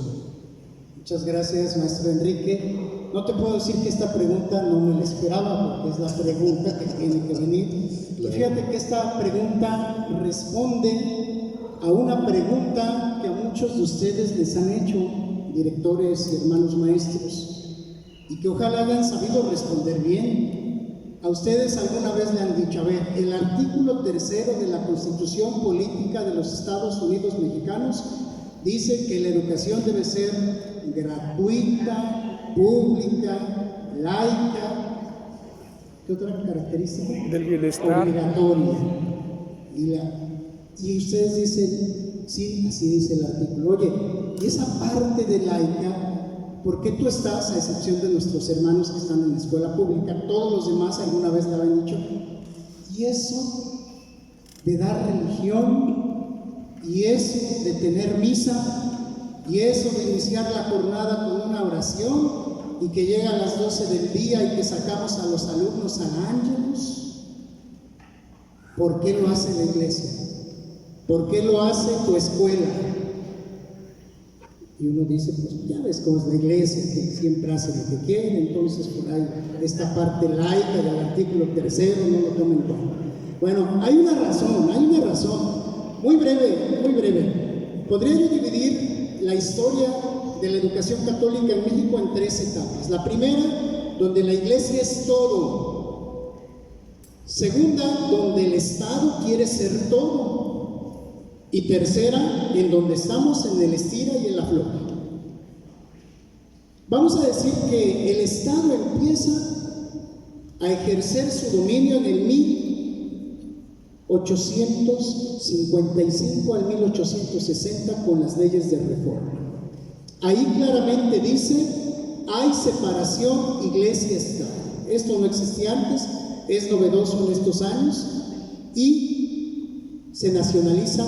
Muchas gracias, maestro Enrique. No te puedo decir que esta pregunta no me la esperaba, porque es la pregunta que tiene que venir. Claro. Y fíjate que esta pregunta responde a una pregunta que a muchos de ustedes les han hecho, directores y hermanos maestros, y que ojalá hayan sabido responder bien. A ustedes alguna vez le han dicho, a ver, el artículo 3 de la Constitución Política de los Estados Unidos Mexicanos dice que la educación debe ser gratuita, pública, laica. ¿Qué otra característica? Del bienestar. Obligatoria. Y ustedes dicen, sí, así dice el artículo. Oye, y esa parte de laica, ¿por qué tú estás, a excepción de nuestros hermanos que están en la escuela pública, todos los demás alguna vez le habían dicho, y eso de dar religión, y eso de tener misa, y eso de iniciar la jornada con una oración, y que llega a las 12 del día y que sacamos a los alumnos al ángelus? ¿Por qué lo hace la iglesia? ¿Por qué lo hace tu escuela? Y uno dice, pues ya ves cómo es la iglesia, que siempre hace lo que quiere, entonces por ahí esta parte laica del artículo 3 no lo tomen en cuenta. Bueno, hay una razón, muy breve. Podría yo dividir la historia de la educación católica en México en 3 etapas. La primera, donde la iglesia es todo. Segunda, donde el Estado quiere ser todo. Y tercera, en donde estamos en el estira y en la afloja. Vamos a decir que el Estado empieza a ejercer su dominio en el 1855 al 1860 con las leyes de reforma. Ahí claramente dice, hay separación iglesia-Estado. Esto no existía antes, es novedoso en estos años, y se nacionalizan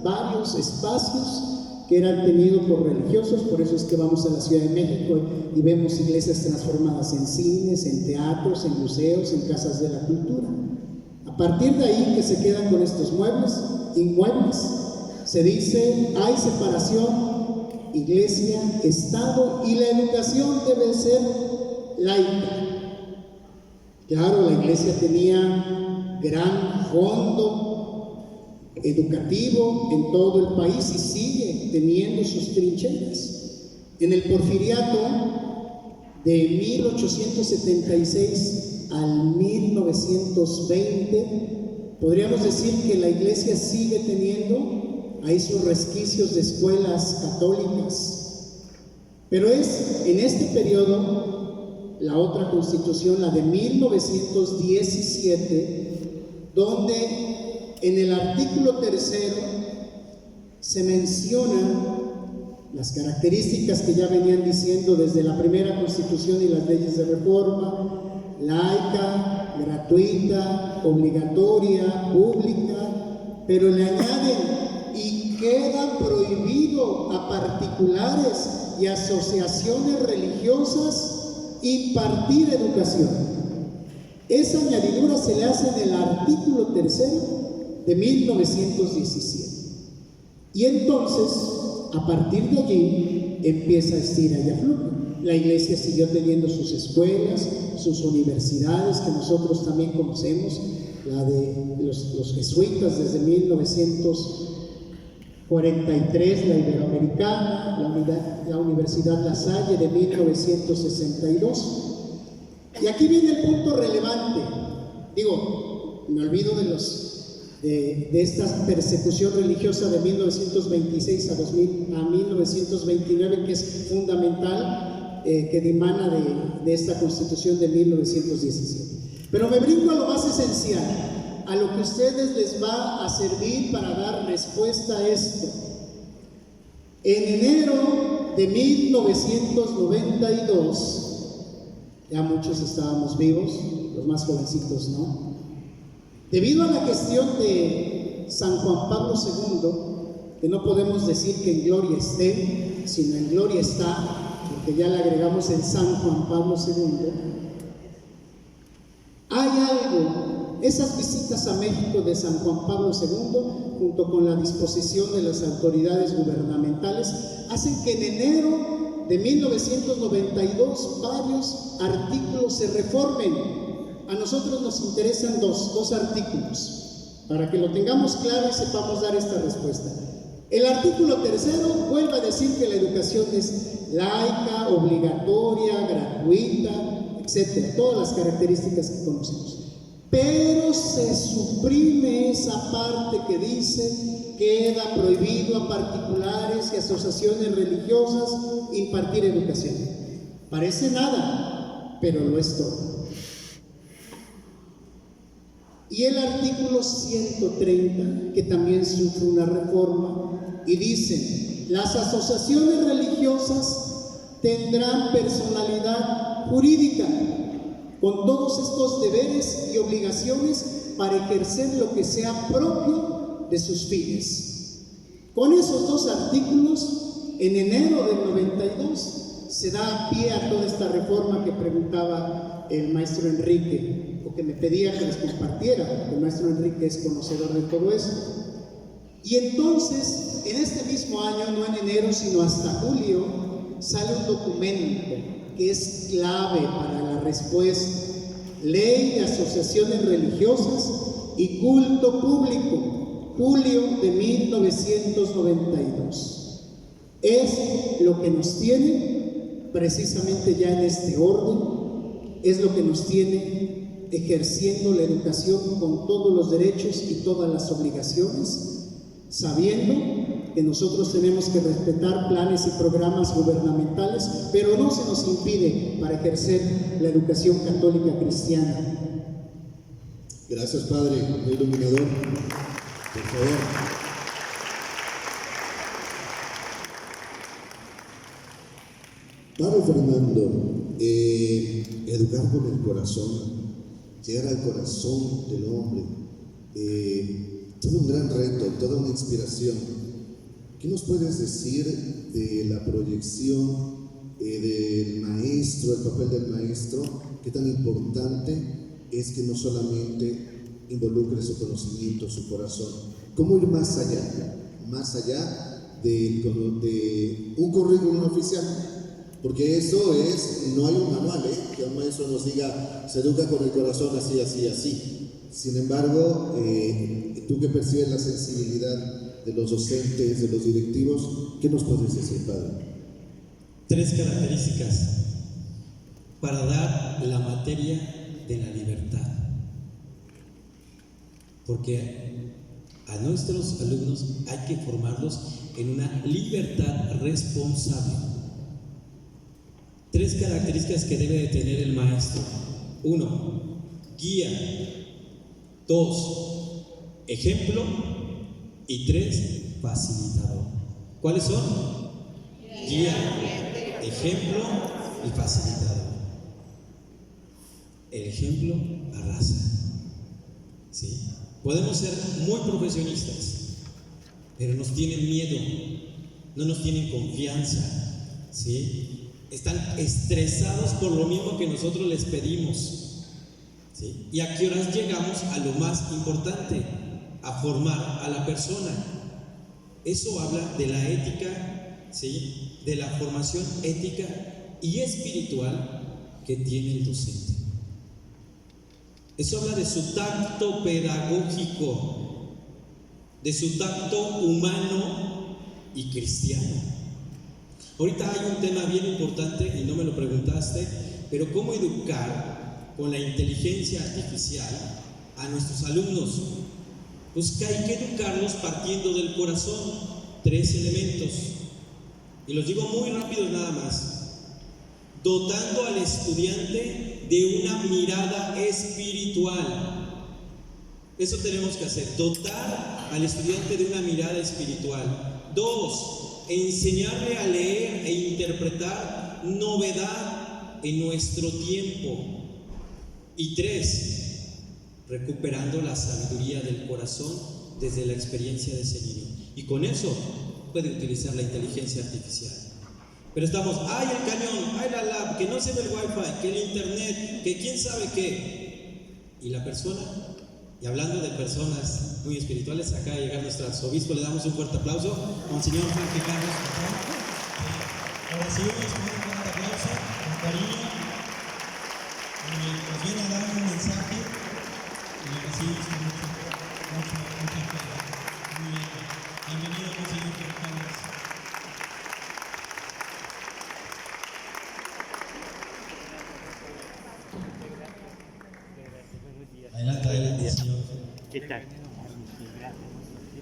varios espacios que eran tenidos por religiosos. Por eso es que vamos a la Ciudad de México y vemos iglesias transformadas en cines, en teatros, en museos, en casas de la cultura. A partir de ahí, que se quedan con estos inmuebles, se dice, hay separación iglesia, Estado, y la educación debe ser laica. Claro, la iglesia tenía gran fondo educativo en todo el país y sigue teniendo sus trincheras. En el Porfiriato, de 1876 al 1920, podríamos decir que la iglesia sigue teniendo ahí sus resquicios de escuelas católicas. Pero es en este periodo, la otra constitución, la de 1917, donde en el artículo 3 se mencionan las características que ya venían diciendo desde la primera constitución y las leyes de reforma: laica, gratuita, obligatoria, pública, pero le añaden, y queda prohibido a particulares y asociaciones religiosas impartir educación. Esa añadidura se le hace en el artículo 3 de 1917. Y entonces, a partir de allí, empieza a estira y afloja. La iglesia siguió teniendo sus escuelas, sus universidades, que nosotros también conocemos, la de los jesuitas desde 1943, la Iberoamericana, la Universidad La Salle de 1962. Y aquí viene el punto relevante. Digo, me olvido de esta persecución religiosa de 1926 a 1929, que es fundamental, que dimana de esta Constitución de 1917. Pero me brinco a lo más esencial, a lo que a ustedes les va a servir para dar respuesta a esto. En enero de 1992, ya muchos estábamos vivos, los más jovencitos no, Debido a la gestión de San Juan Pablo II, que no podemos decir que en gloria esté, sino en gloria está, porque ya le agregamos el San Juan Pablo II, hay algo, esas visitas a México de San Juan Pablo II, junto con la disposición de las autoridades gubernamentales, hacen que en enero de 1992 varios artículos se reformen. A nosotros nos interesan dos artículos, para que lo tengamos claro y sepamos dar esta respuesta. El artículo 3 vuelve a decir que la educación es laica, obligatoria, gratuita, etcétera, todas las características que conocemos. Pero se suprime esa parte que dice: queda prohibido a particulares y asociaciones religiosas impartir educación. Parece nada, pero lo es todo. Y el artículo 130, que también sufre una reforma, y dice: las asociaciones religiosas tendrán personalidad jurídica, con todos estos deberes y obligaciones para ejercer lo que sea propio de sus fines. Con esos dos artículos, en enero del 92, se da pie a toda esta reforma que preguntaba el maestro Enrique, o que me pedía que les compartiera, porque el maestro Enrique es conocedor de todo eso. Y entonces, en este mismo año, no en enero, sino hasta julio, sale un documento que es clave para la respuesta: Ley de Asociaciones Religiosas y Culto Público, julio de 1992. Es lo que nos tiene precisamente ya en este orden, es lo que nos tiene ejerciendo la educación con todos los derechos y todas las obligaciones, sabiendo que nosotros tenemos que respetar planes y programas gubernamentales, pero no se nos impide para ejercer la educación católica cristiana. Gracias, Padre, el iluminador. Por favor. Padre Fernando, educar con el corazón, llegar al corazón del hombre, todo un gran reto, toda una inspiración. ¿Qué nos puedes decir de la proyección del maestro, el papel del maestro? ¿Qué tan importante es que no solamente involucre su conocimiento, su corazón? ¿Cómo ir más allá de un currículum oficial? Porque eso es, no hay un manual, que un maestro nos diga: se educa con el corazón así, así, así. Sin embargo, tú que percibes la sensibilidad de los docentes, de los directivos, ¿qué nos puedes decir, Padre? 3 características para dar la materia de la libertad. Porque a nuestros alumnos hay que formarlos en una libertad responsable. 3 características que debe de tener el maestro: 1, guía; 2, ejemplo; y 3, facilitador. ¿Cuáles son? Guía, ejemplo y facilitador. El ejemplo arrasa, ¿sí? Podemos ser muy profesionistas, pero nos tienen miedo, no nos tienen confianza, ¿sí? Están estresados por lo mismo que nosotros les pedimos, ¿sí? ¿Y a qué horas llegamos a lo más importante? A formar a la persona. Eso habla de la ética, ¿sí? De la formación ética y espiritual que tiene el docente. Eso habla de su tacto pedagógico, de su tacto humano y cristiano. Ahorita hay un tema bien importante y no me lo preguntaste, pero ¿cómo educar con la inteligencia artificial a nuestros alumnos? Pues que hay que educarlos partiendo del corazón. 3 elementos, y los digo muy rápido nada más: dotando al estudiante de una mirada espiritual. Eso tenemos que hacer, dotar al estudiante de una mirada espiritual. 2, enseñarle a leer e interpretar novedad en nuestro tiempo. Y 3, recuperando la sabiduría del corazón desde la experiencia de ese niño. Y con eso puede utilizar la inteligencia artificial. Pero estamos, ¡ay el cañón! ¡Ay la lab! Que no se ve el wifi, que el internet, que quién sabe qué. Y la persona, y hablando de personas muy espirituales, acaba de llegar nuestro arzobispo, le damos un fuerte aplauso, Monseñor Jorge Carlos. Lo recibimos con un fuerte aplauso, con cariño. Nos viene a dar un mensaje y lo recibimos con mucho fe. Muy bien. Bienvenido, Monseñor Jorge Carlos. Adelante, señor. ¿Qué tal?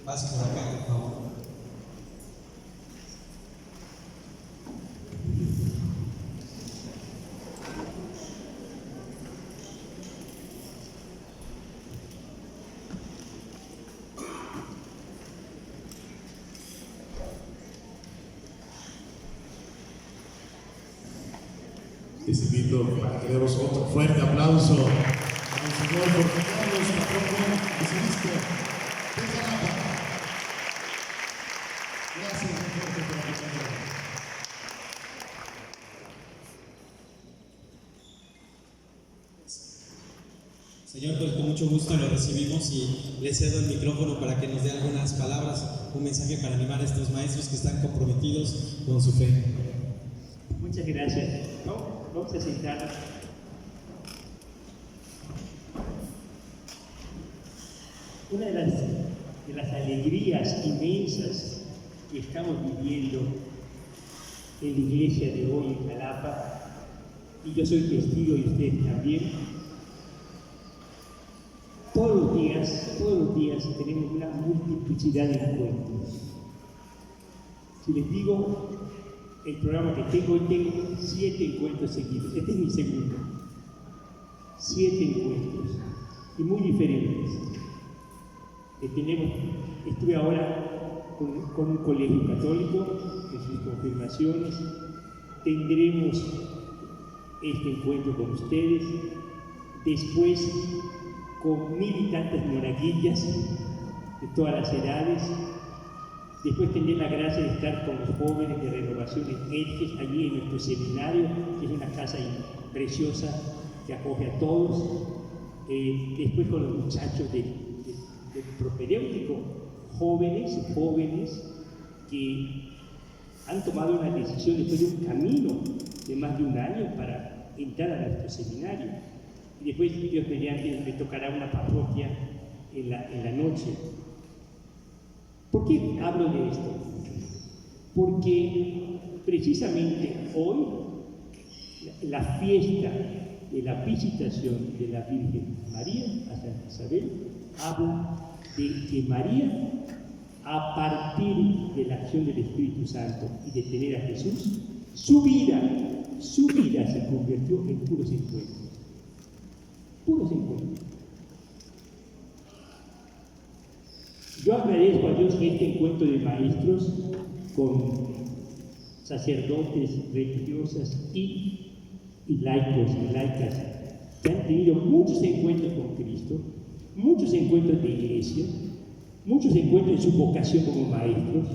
Pase por acá, por favor. Les invito para que demos otro fuerte aplauso al señor Jorge Carlos, patrón arzobispo de Jalapa. Gracias, Jorge, por acompañarnos. Señor, pues con mucho gusto lo recibimos y le cedo el micrófono para que nos dé algunas palabras, un mensaje para animar a estos maestros que están comprometidos con su fe. Muchas gracias. Vamos a sentarnos. Una de las alegrías inmensas que estamos viviendo en la iglesia de hoy en Jalapa, y yo soy testigo y ustedes también, todos los días tenemos una multiplicidad de encuentros. Si les digo el programa que tengo, hoy tengo 7 encuentros seguidos. Este es mi segundo. 7 encuentros y muy diferentes. Estuve ahora con un colegio católico en sus confirmaciones. Tendremos este encuentro con ustedes. Después con 1000 y tantas monaguillas de todas las edades. Después tendré la gracia de estar con los jóvenes de Renovación en Elches, allí en nuestro seminario, que es una casa preciosa que acoge a todos. Después con los muchachos del propedéutico, jóvenes que han tomado una decisión después de un camino de más de un año para entrar a nuestro seminario. Y después, Dios mediante, me tocará una parroquia en la noche. ¿Por qué hablo de esto? Porque precisamente hoy la fiesta de la visitación de la Virgen María a Santa Isabel habla de que María, a partir de la acción del Espíritu Santo y de tener a Jesús, su vida se convirtió en puros encuentros. Puros encuentros. Yo agradezco a Dios este encuentro de maestros con sacerdotes, religiosas y laicos y laicas que han tenido muchos encuentros con Cristo, muchos encuentros de iglesia, muchos encuentros en su vocación como maestros.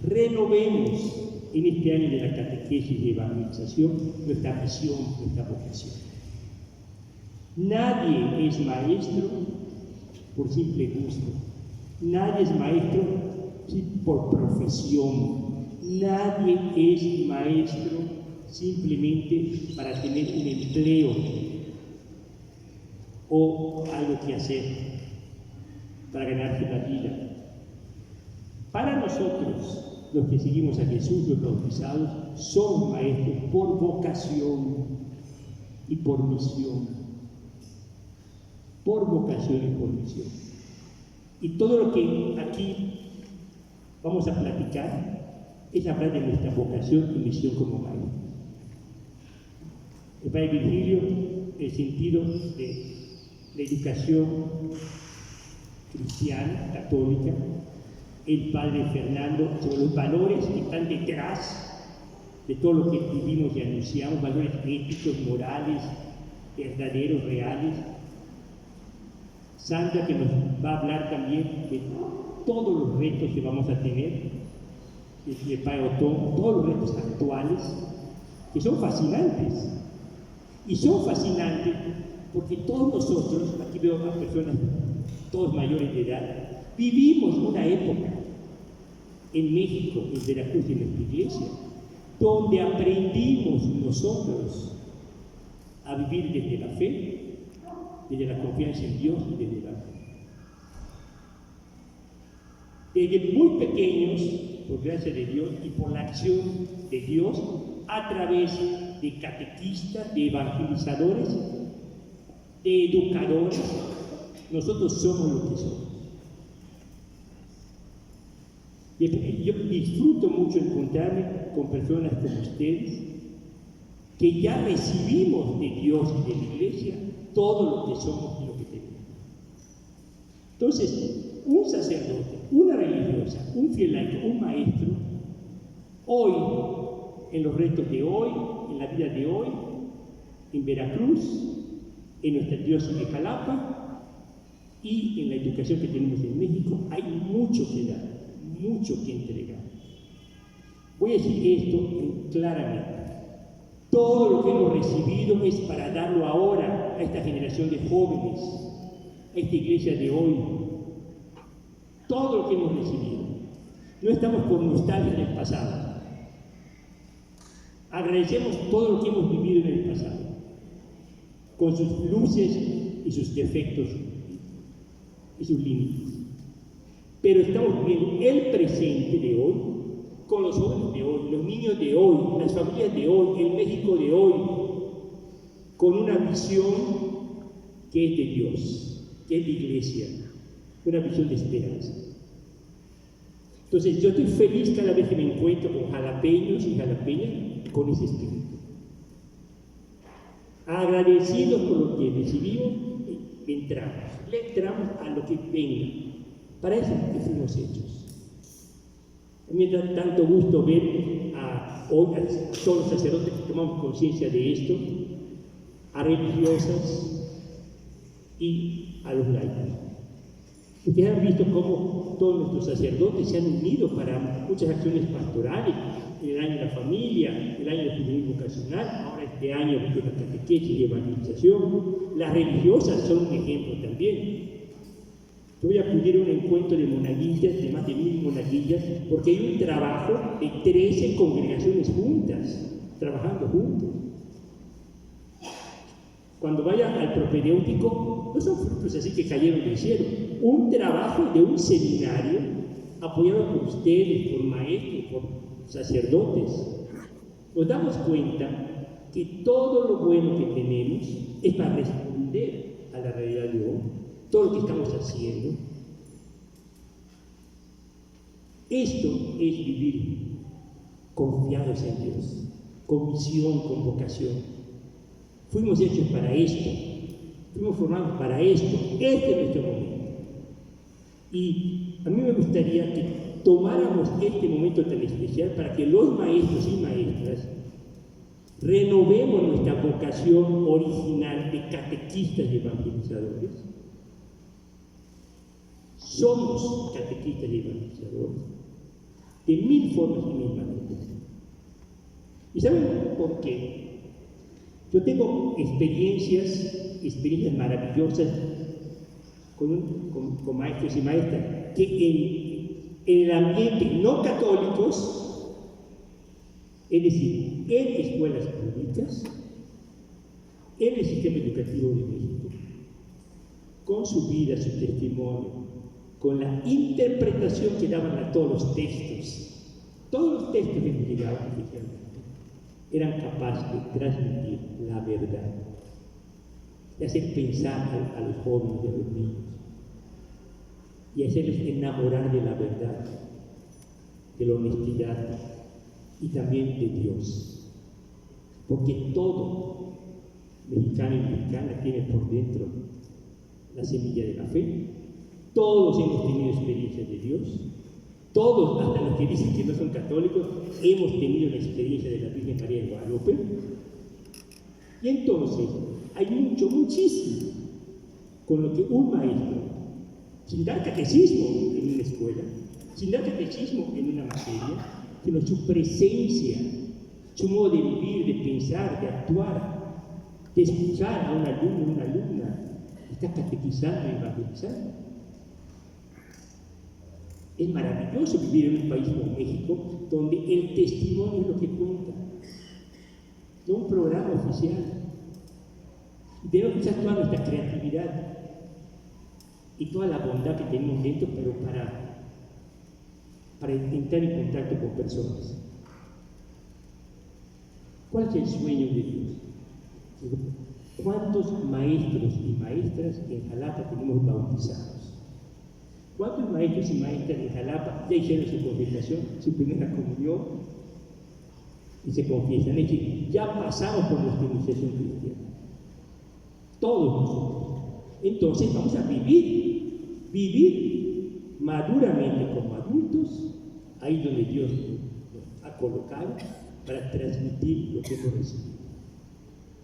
Renovemos en este año de la catequesis y evangelización nuestra misión, nuestra vocación. Nadie es maestro por simple gusto. Nadie es maestro por profesión. Nadie es maestro simplemente para tener un empleo o algo que hacer para ganarse la vida. Para nosotros, los que seguimos a Jesús, los bautizados, somos maestros por vocación y por misión. Por vocación y por misión. Y todo lo que aquí vamos a platicar es hablar de nuestra vocación y misión como maestros. El Padre Virgilio, el sentido de la educación cristiana, católica, el Padre Fernando, sobre los valores que están detrás de todo lo que vivimos y anunciamos, valores éticos, morales, verdaderos, reales. Sandra, que nos va a hablar también de todos los retos que vamos a tener, de Padre Otón, todos los retos actuales, que son fascinantes. Y son fascinantes porque todos nosotros, aquí veo a personas, todos mayores de edad, vivimos una época en México, en Veracruz y en nuestra iglesia, donde aprendimos nosotros a vivir desde la fe, desde la confianza en Dios y desde la fe. Desde muy pequeños, por gracia de Dios y por la acción de Dios, a través de catequistas, de evangelizadores, de educadores, nosotros somos lo que somos. Yo disfruto mucho encontrarme con personas como ustedes, que ya recibimos de Dios y de la Iglesia todo lo que somos y lo que tenemos. Entonces, un sacerdote, una religiosa, un fiel laico, un maestro, hoy, en los retos de hoy, en la vida de hoy, en Veracruz, en nuestra diócesis de Jalapa y en la educación que tenemos en México, hay mucho que dar, mucho que entregar. Voy a decir esto claramente. Todo lo que hemos recibido es para darlo ahora a esta generación de jóvenes, a esta iglesia de hoy. Todo lo que hemos recibido. No estamos con nostalgia del pasado. Agradecemos todo lo que hemos vivido en el pasado, con sus luces y sus defectos y sus límites. Pero estamos viendo el presente de hoy, con los jóvenes de hoy, los niños de hoy, las familias de hoy, el México de hoy, con una visión que es de Dios, que es de iglesia, una visión de esperanza. Entonces yo estoy feliz cada vez que me encuentro con jalapeños y jalapeñas con ese espíritu. Agradecidos por lo que recibimos, le entramos a lo que venga. Para eso que fuimos hechos. A mí me da tanto gusto ver hoy a todos los sacerdotes que tomamos conciencia de esto, a religiosas y a los laicos. Ustedes han visto cómo todos nuestros sacerdotes se han unido para muchas acciones pastorales, en el año de la familia, el año de juvenil vocacional, ahora este año de la catequesis y evangelización. Las religiosas son un ejemplo también. Yo voy a acudir a un encuentro de monaguillas, de más de 1000 monaguillas, porque hay un trabajo de 13 congregaciones juntas, trabajando juntos. Cuando vaya al propedéutico, no son frutos así que cayeron del cielo. Un trabajo de un seminario apoyado por ustedes, por maestros, por sacerdotes. Nos damos cuenta que todo lo bueno que tenemos es para responder a la realidad de hoy. Todo lo que estamos haciendo. Esto es vivir confiados en Dios, con visión, con vocación. Fuimos hechos para esto, fuimos formados para esto. Este es nuestro momento. Y a mí me gustaría que tomáramos este momento tan especial para que los maestros y maestras renovemos nuestra vocación original de catequistas y evangelizadores. Somos catequistas y evangelizadores de 1000 formas y 1000 maneras. ¿Y saben por qué? Yo tengo experiencias maravillosas con maestros y maestras que en el ambiente no católicos, es decir, en escuelas públicas, en el sistema educativo de México, con su vida, su testimonio, con la interpretación que daban a todos los textos que nos llegaban oficialmente, eran capaces de transmitir la verdad, de hacer pensar a los jóvenes y a los niños, y hacerles enamorar de la verdad, de la honestidad y también de Dios. Porque todo mexicano y mexicana tiene por dentro la semilla de la fe. Todos hemos tenido experiencias de Dios. Todos, hasta los que dicen que no son católicos, hemos tenido la experiencia de la Virgen María de Guadalupe. Y entonces, hay muchísimo con lo que un maestro, sin dar catecismo en una escuela, sin dar catecismo en una materia, sino su presencia, su modo de vivir, de pensar, de actuar, de escuchar a un alumno, una alumna, está catequizando y evangelizando. Es maravilloso vivir en un país como México, donde el testimonio es lo que cuenta, no un programa oficial. Y tenemos que usar toda nuestra creatividad y toda la bondad que tenemos dentro, pero para intentar en contacto con personas. ¿Cuál es el sueño de Dios? ¿Cuántos maestros y maestras en Jalapa tenemos bautizados? ¿Cuántos maestros y maestras en Jalapa ya hicieron su confirmación, su primera comunión y se confiesan? Es decir, ya pasamos por nuestra iniciación cristiana. Todos nosotros. Entonces vamos a vivir maduramente como adultos, ahí donde Dios nos ha colocado para transmitir lo que hemos recibido.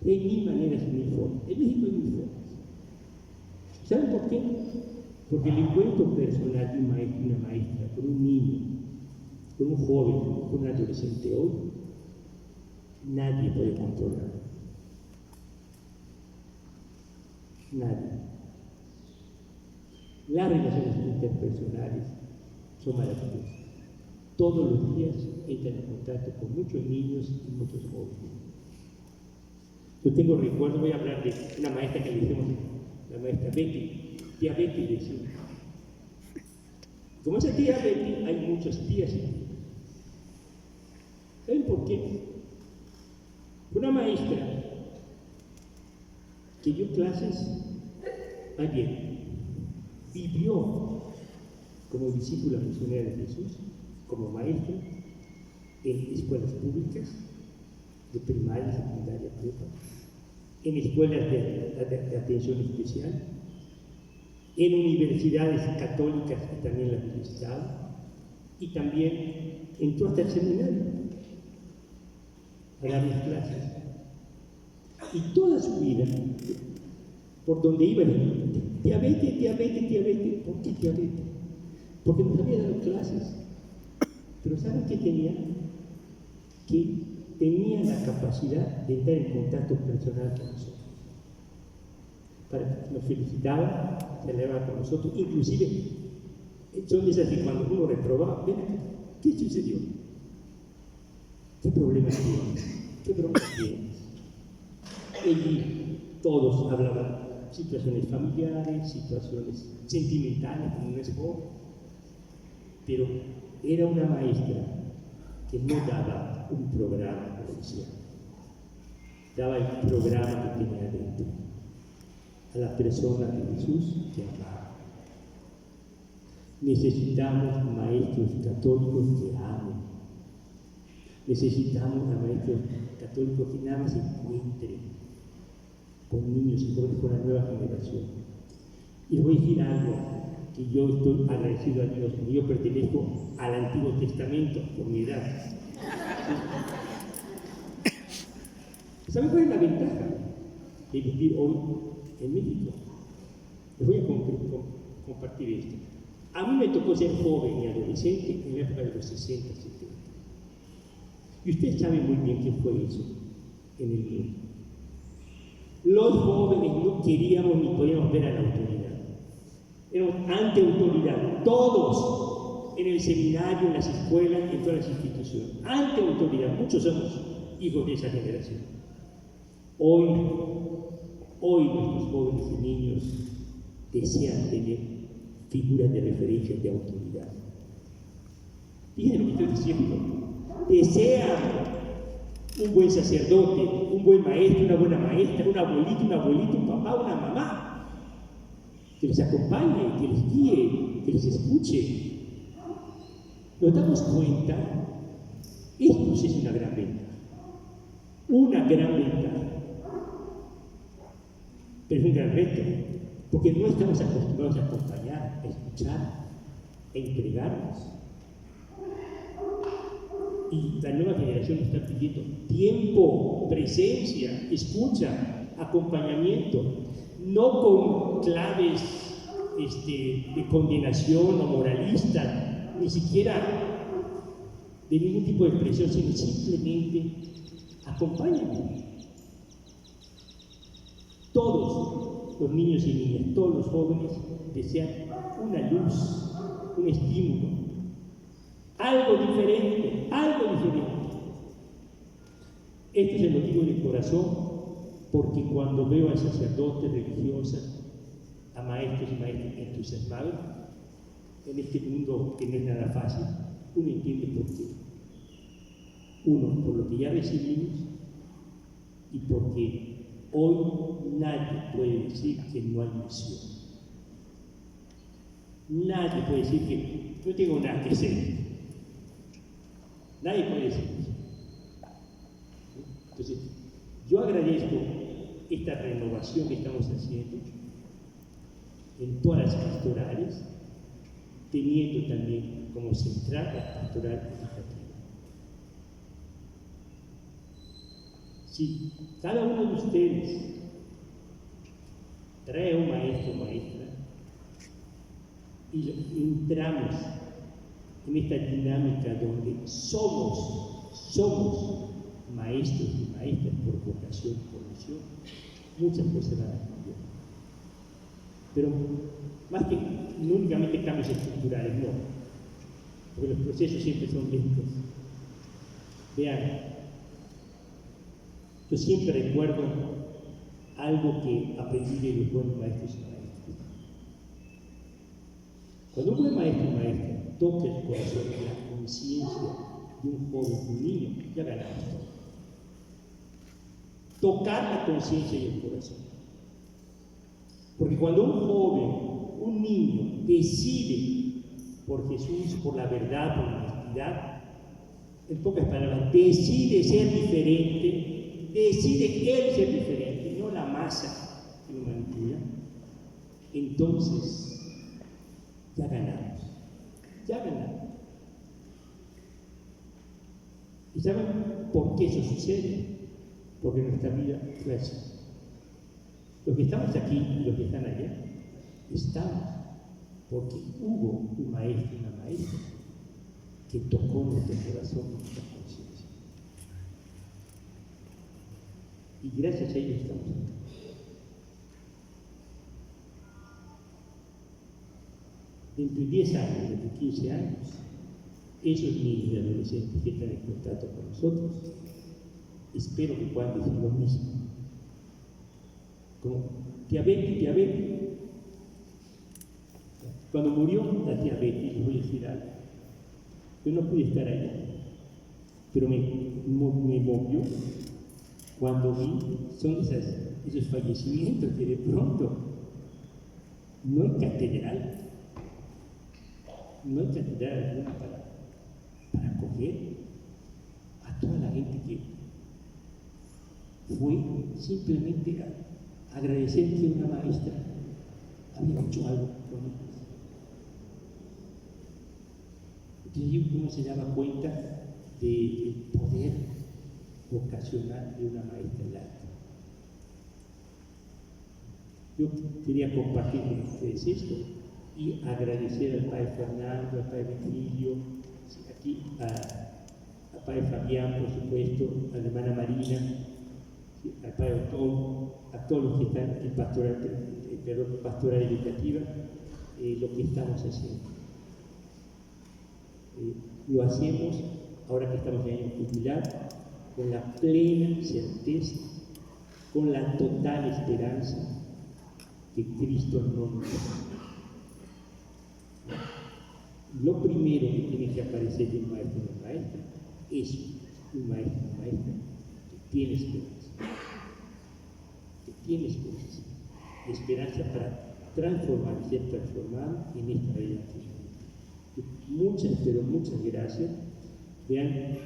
Hay mil maneras y mil formas. En México hay mil formas. ¿Saben por qué? Porque el encuentro personal de un maestro y una maestra con un niño, con un joven, con un adolescente hoy, nadie puede controlar. Nadie. Las relaciones interpersonales son maravillosas. Todos los días entran en contacto con muchos niños y muchos jóvenes. Yo tengo recuerdo, voy a hablar de una maestra que le decimos, la maestra Betty, tía Betty, le decimos. Como esa tía Betty, hay muchas tías y tías. ¿Saben por qué? Una maestra que dio clases ayer, vivió como discípula misionera de Jesús, como maestra en escuelas públicas, de primaria, secundaria, prepa, en escuelas de atención especial, en universidades católicas que también las visitado, y también entró hasta el seminario a dar las clases. Y toda su vida, por donde iba, tía Betty, ¿por qué tía Betty? Porque nos había dado clases. Pero ¿saben qué tenía? Que tenía la capacidad de entrar en contacto personal con nosotros. Nos felicitaba, se alegraba con nosotros, inclusive son de esas que cuando uno reprobaba, ven acá, ¿qué sucedió? ¿Qué problema tienes? ¿Qué broma tienes? Y todos hablaban situaciones familiares, situaciones sentimentales, como no es joven, pero era una maestra que no daba un programa oficial, daba el programa que tenía dentro, a la persona de Jesús que amaba. Necesitamos maestros católicos que amen. Necesitamos a maestros católicos que nada más se encuentren con niños y jóvenes, con la nueva generación. Y les voy a decir algo, que yo estoy agradecido a Dios, porque yo pertenezco al Antiguo Testamento por mi edad. ¿Saben cuál es la ventaja de vivir hoy en México? Les voy a compartir esto. A mí me tocó ser joven y adolescente en la época de los 60, 70. Y ustedes saben muy bien qué fue eso en el mundo. Los jóvenes no queríamos ni podíamos ver a la autoridad. Éramos ante-autoridad, todos, en el seminario, en las escuelas, en todas las instituciones. Ante-autoridad, muchos somos hijos de esa generación. Hoy nuestros jóvenes y niños desean tener figuras de referencia de autoridad. Fíjense lo que estoy diciendo. Desean un buen sacerdote, un buen maestro, una buena maestra, un abuelito, un papá, una mamá, que les acompañe, que les guíe, que les escuche. Nos damos cuenta, esto sí es una gran ventaja, pero es un gran reto, porque no estamos acostumbrados a acompañar, a escuchar, a entregarnos. Y la nueva generación nos está pidiendo tiempo, presencia, escucha, acompañamiento. no con claves de condenación o moralista, ni siquiera de ningún tipo de expresión, sino simplemente acompáñame. Todos los niños y niñas, todos los jóvenes desean una luz, un estímulo, algo diferente, algo diferente. Este es el motivo del corazón, porque cuando veo a sacerdotes, religiosas, a maestros y maestras entusiasmados en este mundo que no es nada fácil, uno entiende por qué. Uno, por lo que ya recibimos, y porque hoy nadie puede decir que no hay misión. Nadie puede decir que no tengo nada que hacer. Nadie puede decir eso. Entonces, yo agradezco esta renovación que estamos haciendo en todas las pastorales, teniendo también como central la pastoral educativa. Si cada uno de ustedes trae a un maestro o maestra y entramos en esta dinámica donde somos maestros y maestras por vocación y por misión, muchas cosas van a cambiar. Pero más que no únicamente cambios estructurales, no, porque los procesos siempre son lentos. Vean, yo siempre recuerdo algo que aprendí de los buenos maestros y maestras. Cuando un buen maestro y maestra toca el corazón y la conciencia de un joven, de un niño, ya ganamos todo. Tocar la conciencia y el corazón. Porque cuando un joven, un niño, decide por Jesús, por la verdad, por la honestidad, en pocas palabras, decide ser diferente, decide él ser diferente, no la masa que lo manipula, entonces ya ganamos, ya ganamos. ¿Y saben por qué eso sucede? Porque nuestra vida fue así. Los que estamos aquí y los que están allá, estamos porque hubo un maestro y una maestra que tocó nuestro corazón y nuestra conciencia. Y gracias a ellos estamos aquí. Dentro de 10 años, dentro de 15 años, esos niños y adolescentes que están en contacto con nosotros, espero que puedan decir lo mismo. Como tía Betty. Cuando murió la tía Betty, les voy a decir algo. Yo no pude estar allá, pero me movió cuando vi, son esos fallecimientos que de pronto no hay catedral alguna para acoger a toda la gente que fue simplemente a agradecer que una maestra había hecho algo con ellos. Entonces uno se daba cuenta del poder vocacional de una maestra en la arte. Yo quería compartir con ustedes esto y agradecer al padre Fernando, al padre Virgilio, aquí al padre Fabián, por supuesto, a la hermana Marina, al padre Otón, a todos los que están en pastoral educativa, lo que estamos haciendo. Lo hacemos ahora que estamos en año jubilar, con la plena certeza, con la total esperanza que Cristo no nos da. Lo primero que tiene que aparecer de un maestro o una maestra es un maestro o una maestra que tiene esperanza para transformar y ser transformado en esta realidad. Muchas gracias. Vean,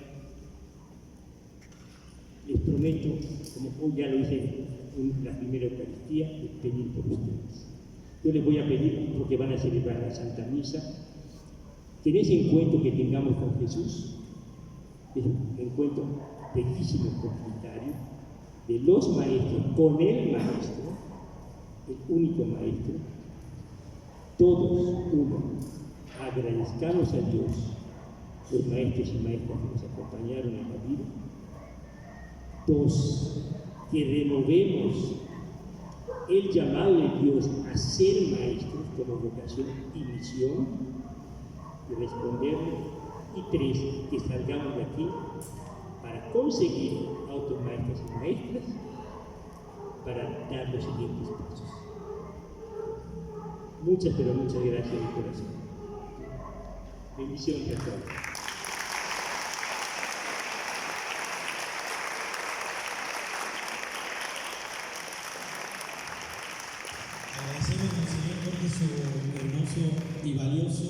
les prometo, como hoy ya lo hice en la primera Eucaristía, de pedir por ustedes. Yo les voy a pedir, porque van a celebrar la Santa Misa, que en ese encuentro que tengamos con Jesús, es un encuentro bellísimo, comunitario, de los maestros con el maestro, el único maestro, todos, uno, agradezcamos a Dios, los maestros y maestras que nos acompañaron en la vida. Dos, que renovemos el llamado de Dios a ser maestros como vocación y misión, y responderle. Y tres, que salgamos de aquí para conseguir automaestros y maestras para dar los siguientes pasos. Muchas, pero muchas gracias de corazón. Bendiciones a todos. Agradecemos al Señor por su hermoso y valioso,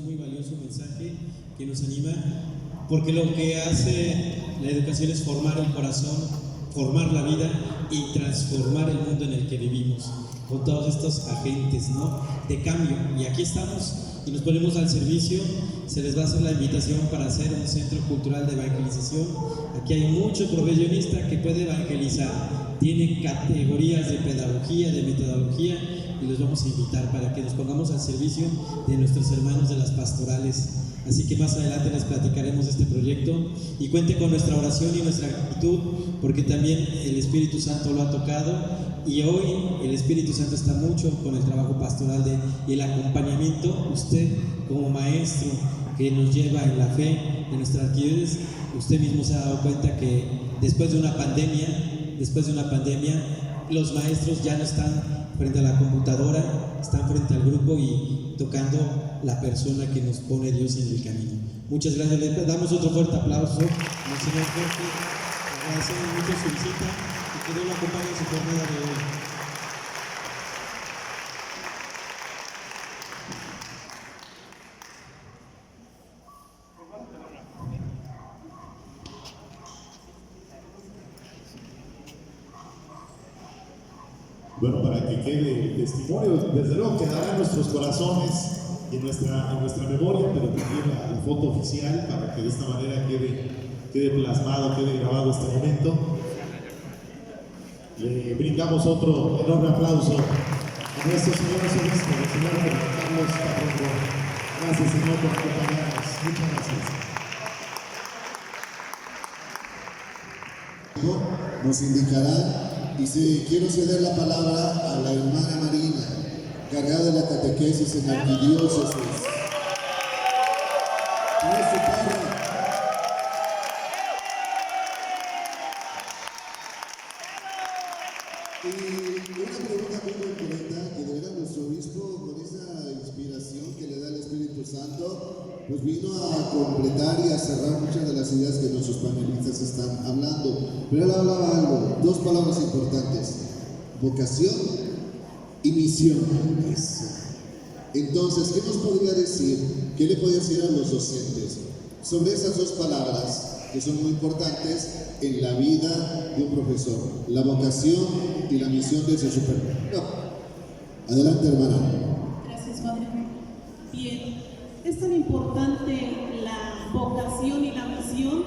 muy valioso mensaje que nos anima, porque lo que hace la educación es formar el corazón, formar la vida y transformar el mundo en el que vivimos, con todos estos agentes, ¿no?, de cambio. Y aquí estamos y nos ponemos al servicio. Se les va a hacer la invitación para hacer un centro cultural de evangelización. Aquí hay mucho profesionista que puede evangelizar, tiene categorías de pedagogía, de metodología, y los vamos a invitar para que nos pongamos al servicio de nuestros hermanos de las pastorales. Así que más adelante les platicaremos de este proyecto, y cuente con nuestra oración y nuestra actitud, porque también el Espíritu Santo lo ha tocado, y hoy el Espíritu Santo está mucho con el trabajo pastoral y el acompañamiento. Usted como maestro que nos lleva en la fe de nuestras actividades, usted mismo se ha dado cuenta que después de una pandemia, los maestros ya no están frente a la computadora, están frente al grupo y tocando la persona que nos pone Dios en el camino. Muchas gracias. Le damos otro fuerte aplauso al Señor Jorge. Agradecemos mucho su visita y que Dios lo acompañe en su jornada de hoy. Bueno, para que quede el testimonio, desde luego quedará en nuestros corazones y en nuestra memoria, pero también la foto oficial, para que de esta manera quede plasmado, quede grabado este momento. Le brindamos otro enorme aplauso a nuestro señor arzobispo, el señor Carlos Carrero. Gracias, Señor, por acompañarnos. Muchas gracias. Nos indicará. Y quiero ceder la palabra a la hermana Marina, cargada de la catequesis en la arquidiócesis. Eso, padre. Y una pregunta muy concreta, que de verdad nuestro obispo, con esa inspiración que le da el Espíritu Santo, pues vino a completar y a cerrar muchas de las ideas que nuestros panelistas están hablando. Pero él hablaba algo, dos palabras importantes: vocación y misión. Entonces, ¿qué nos podría decir? ¿Qué le podría decir a los docentes sobre esas dos palabras que son muy importantes en la vida de un profesor? La vocación y la misión de ese superior. No. Adelante, hermana. Gracias, Padre. Bien, es tan importante la vocación y la misión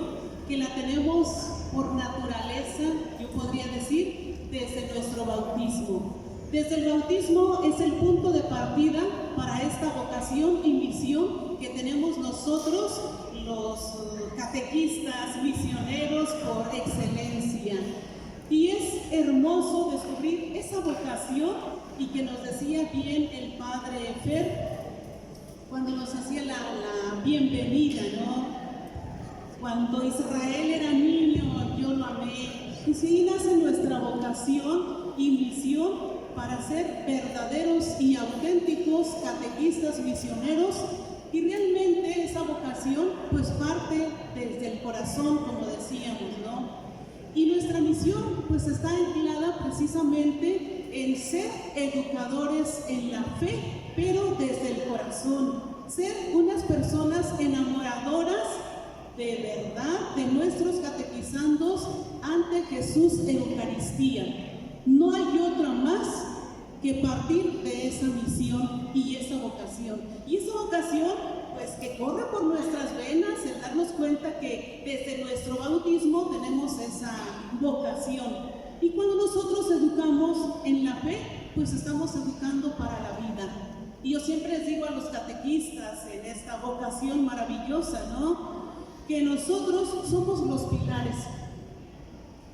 que la tenemos por naturaleza, yo podría decir, desde nuestro bautismo. Desde el bautismo es el punto de partida para esta vocación y misión que tenemos nosotros, los catequistas, misioneros por excelencia. Y es hermoso descubrir esa vocación, y que nos decía bien el Padre Fer cuando nos hacía la bienvenida, ¿no? Cuando Israel era niño, yo lo amé. Y sí nace nuestra vocación y misión para ser verdaderos y auténticos catequistas misioneros, y realmente esa vocación pues parte desde el corazón, como decíamos, ¿no? Y nuestra misión pues está anclada precisamente en ser educadores en la fe, pero desde el corazón, ser unas personas enamoradoras de verdad de nuestros catequizandos ante Jesús Eucaristía. No hay otra más que partir de esa misión y esa vocación. Y esa vocación, pues que corre por nuestras venas, el darnos cuenta que desde nuestro bautismo tenemos esa vocación. Y cuando nosotros educamos en la fe, pues estamos educando para la vida. Y yo siempre les digo a los catequistas en esta vocación maravillosa, ¿no?, que nosotros somos los pilares.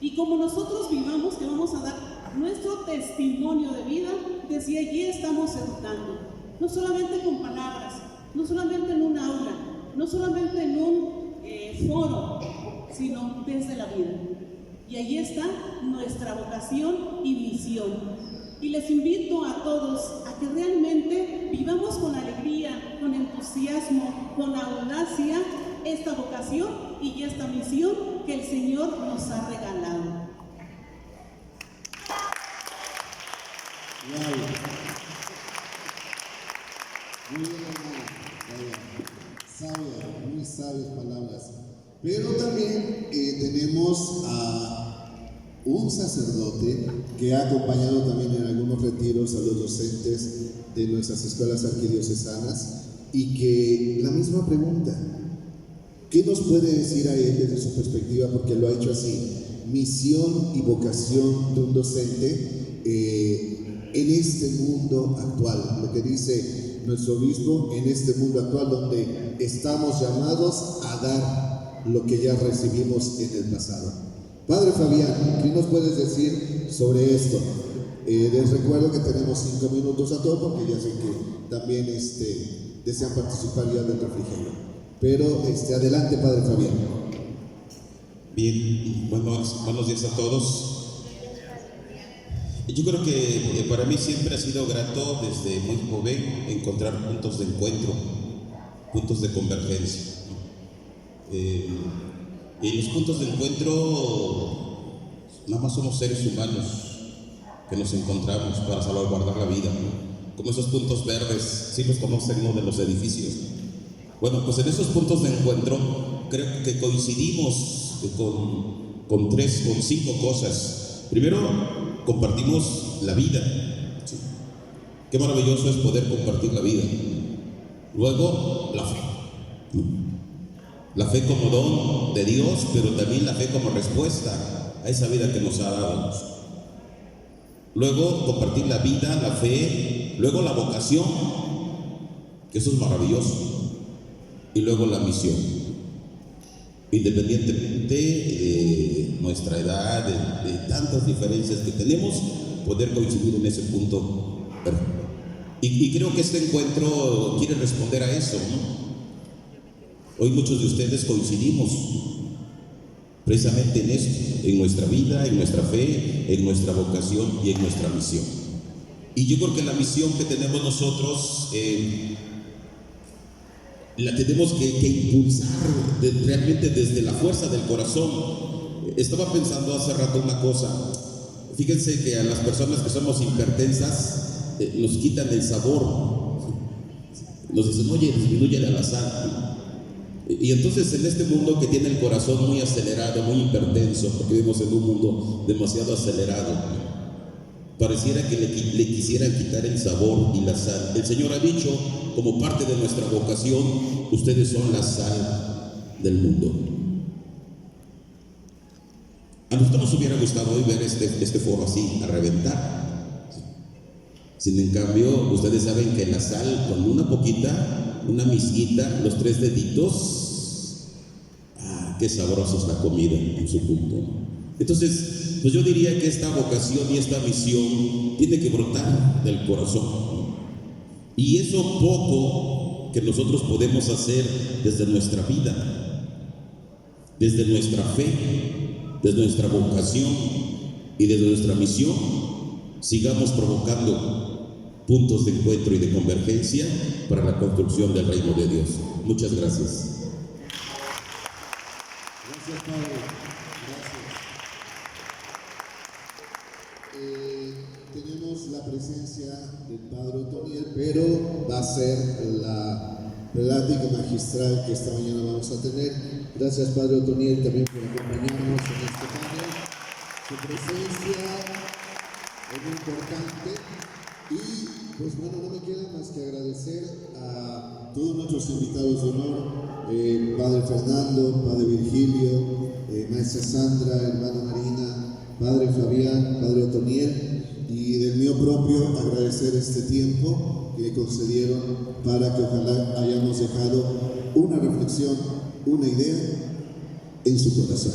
Y como nosotros vivamos, que vamos a dar nuestro testimonio de vida, desde allí estamos educando. No solamente con palabras, no solamente en un aula, no solamente en un foro, sino desde la vida. Y allí está nuestra vocación y misión. Y les invito a todos a que realmente vivamos con alegría, con entusiasmo, con audacia esta vocación y esta misión que el Señor nos ha regalado. Wow. Muy bien, hermana. Muy sabias palabras. Pero también tenemos a un sacerdote que ha acompañado también en algunos retiros a los docentes de nuestras escuelas arquidiocesanas, y que la misma pregunta, ¿qué nos puede decir a él desde su perspectiva? Porque lo ha hecho así: misión y vocación de un docente en este mundo actual. Lo que dice nuestro obispo, en este mundo actual donde estamos llamados a dar lo que ya recibimos en el pasado. Padre Fabián, ¿qué nos puedes decir sobre esto? Les recuerdo que tenemos 5 minutos a todos, porque ya sé que también desean participar ya del refrigerio. Pero adelante, Padre Fabián. Bien, buenos días a todos. Yo creo que para mí siempre ha sido grato desde muy joven encontrar puntos de encuentro, puntos de convergencia. Y los puntos de encuentro, nada más somos seres humanos que nos encontramos para salvaguardar la vida, ¿no? Como esos puntos verdes, sí los conocen, ¿no?, de los edificios. Bueno, pues en esos puntos de encuentro creo que coincidimos con 5 cosas. Primero, compartimos la vida. ¿Sí? Qué maravilloso es poder compartir la vida. Luego, la fe. La fe como don de Dios, pero también la fe como respuesta a esa vida que nos ha dado. Luego, compartir la vida, la fe. Luego, la vocación, que eso es maravilloso. Y luego, la misión. Independientemente de nuestra edad, de tantas diferencias que tenemos, poder coincidir en ese punto. Y creo que este encuentro quiere responder a eso, ¿no? Hoy muchos de ustedes coincidimos precisamente en esto, en nuestra vida, en nuestra fe, en nuestra vocación y en nuestra misión. Y yo creo que la misión que tenemos nosotros la tenemos que impulsar realmente desde la fuerza del corazón. Estaba pensando hace rato una cosa. Fíjense que a las personas que somos hipertensas nos quitan el sabor. Nos dicen, oye, disminúyele a la sal. Y entonces en este mundo que tiene el corazón muy acelerado, muy hipertenso, porque vivimos en un mundo demasiado acelerado, pareciera que le quisieran quitar el sabor y la sal. El Señor ha dicho, como parte de nuestra vocación, ustedes son la sal del mundo. A nosotros nos hubiera gustado hoy ver este foro así, a reventar. Sin en cambio, ustedes saben que la sal, con una poquita, una misguita, los 3 deditos, qué sabrosa es la comida en su punto. Entonces, pues yo diría que esta vocación y esta misión tiene que brotar del corazón. Y eso poco que nosotros podemos hacer desde nuestra vida, desde nuestra fe, desde nuestra vocación y desde nuestra misión, sigamos provocando puntos de encuentro y de convergencia para la construcción del reino de Dios. Muchas gracias. Gracias, Padre. Gracias. Tenemos la presencia del Padre Otoniel, pero va a ser la plática magistral que esta mañana vamos a tener. Gracias, Padre Otoniel, también por acompañarnos en este panel. Su presencia es muy importante. Y pues bueno, no me queda más que agradecer a todos nuestros invitados de honor, Padre Fernando, Padre Virgilio, Maestra Sandra, hermana Marina, Padre Fabián, Padre Otoniel, y del mío propio agradecer este tiempo que concedieron para que ojalá hayamos dejado una reflexión, una idea en su corazón.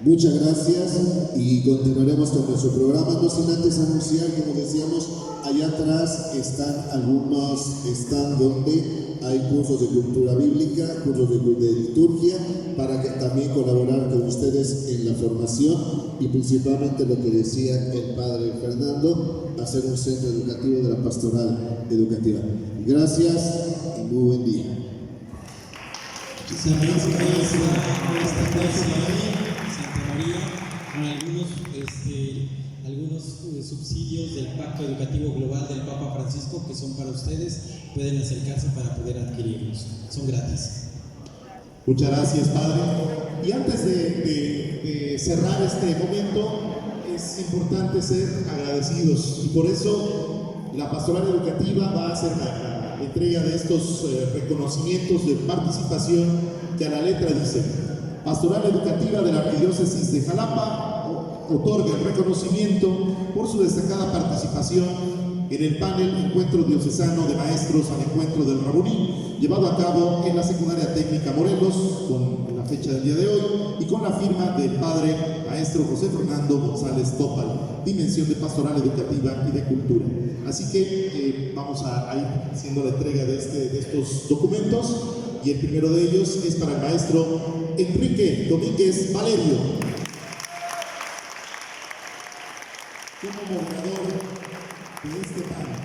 Muchas gracias y continuaremos con nuestro programa, no sin antes anunciar, como decíamos, allá atrás están algunos stands donde hay cursos de cultura bíblica, cursos de liturgia, para que también colaborar con ustedes en la formación y principalmente lo que decía el Padre Fernando, hacer un centro educativo de la pastoral educativa. Gracias y muy buen día. San Luis esta clase Santa María con algunos subsidios del Pacto Educativo Global del Papa Francisco que son para ustedes, pueden acercarse para poder adquirirlos, son gratis. Muchas gracias, Padre. Y antes de cerrar este momento, es importante ser agradecidos y por eso la Pastoral Educativa va a hacer la entrega de estos reconocimientos de participación que a la letra dice: Pastoral Educativa de la Arquidiócesis de Jalapa otorga el reconocimiento por su destacada participación en el panel Encuentro Diocesano de Maestros al Encuentro del Rabuní, llevado a cabo en la Secundaria Técnica Morelos, con la fecha del día de hoy, y con la firma del Padre Maestro José Fernando González Topal, Dimensión de Pastoral Educativa y de Cultura. Así que vamos a ir haciendo la entrega de estos documentos, y el primero de ellos es para el Maestro Enrique Domínguez Valerio, como moderador de este panel.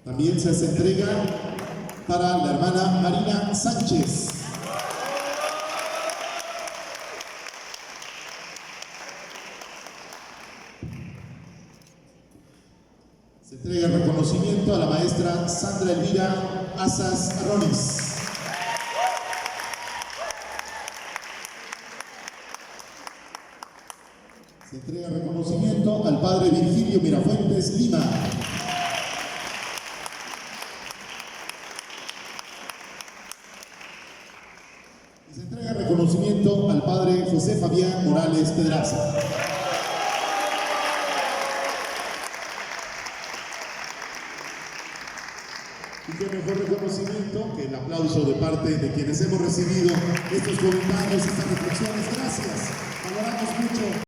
También se hace entrega para la hermana Marina Sánchez. Se entrega el reconocimiento a la maestra Sandra Elvira Asas Ronis. Se entrega reconocimiento al Padre Virgilio Mirafuentes Lima. Y se entrega reconocimiento al Padre José Fabián Morales Pedraza. Y qué mejor reconocimiento que el aplauso de parte de quienes hemos recibido estos comentarios, estas reflexiones. Gracias, valoramos mucho.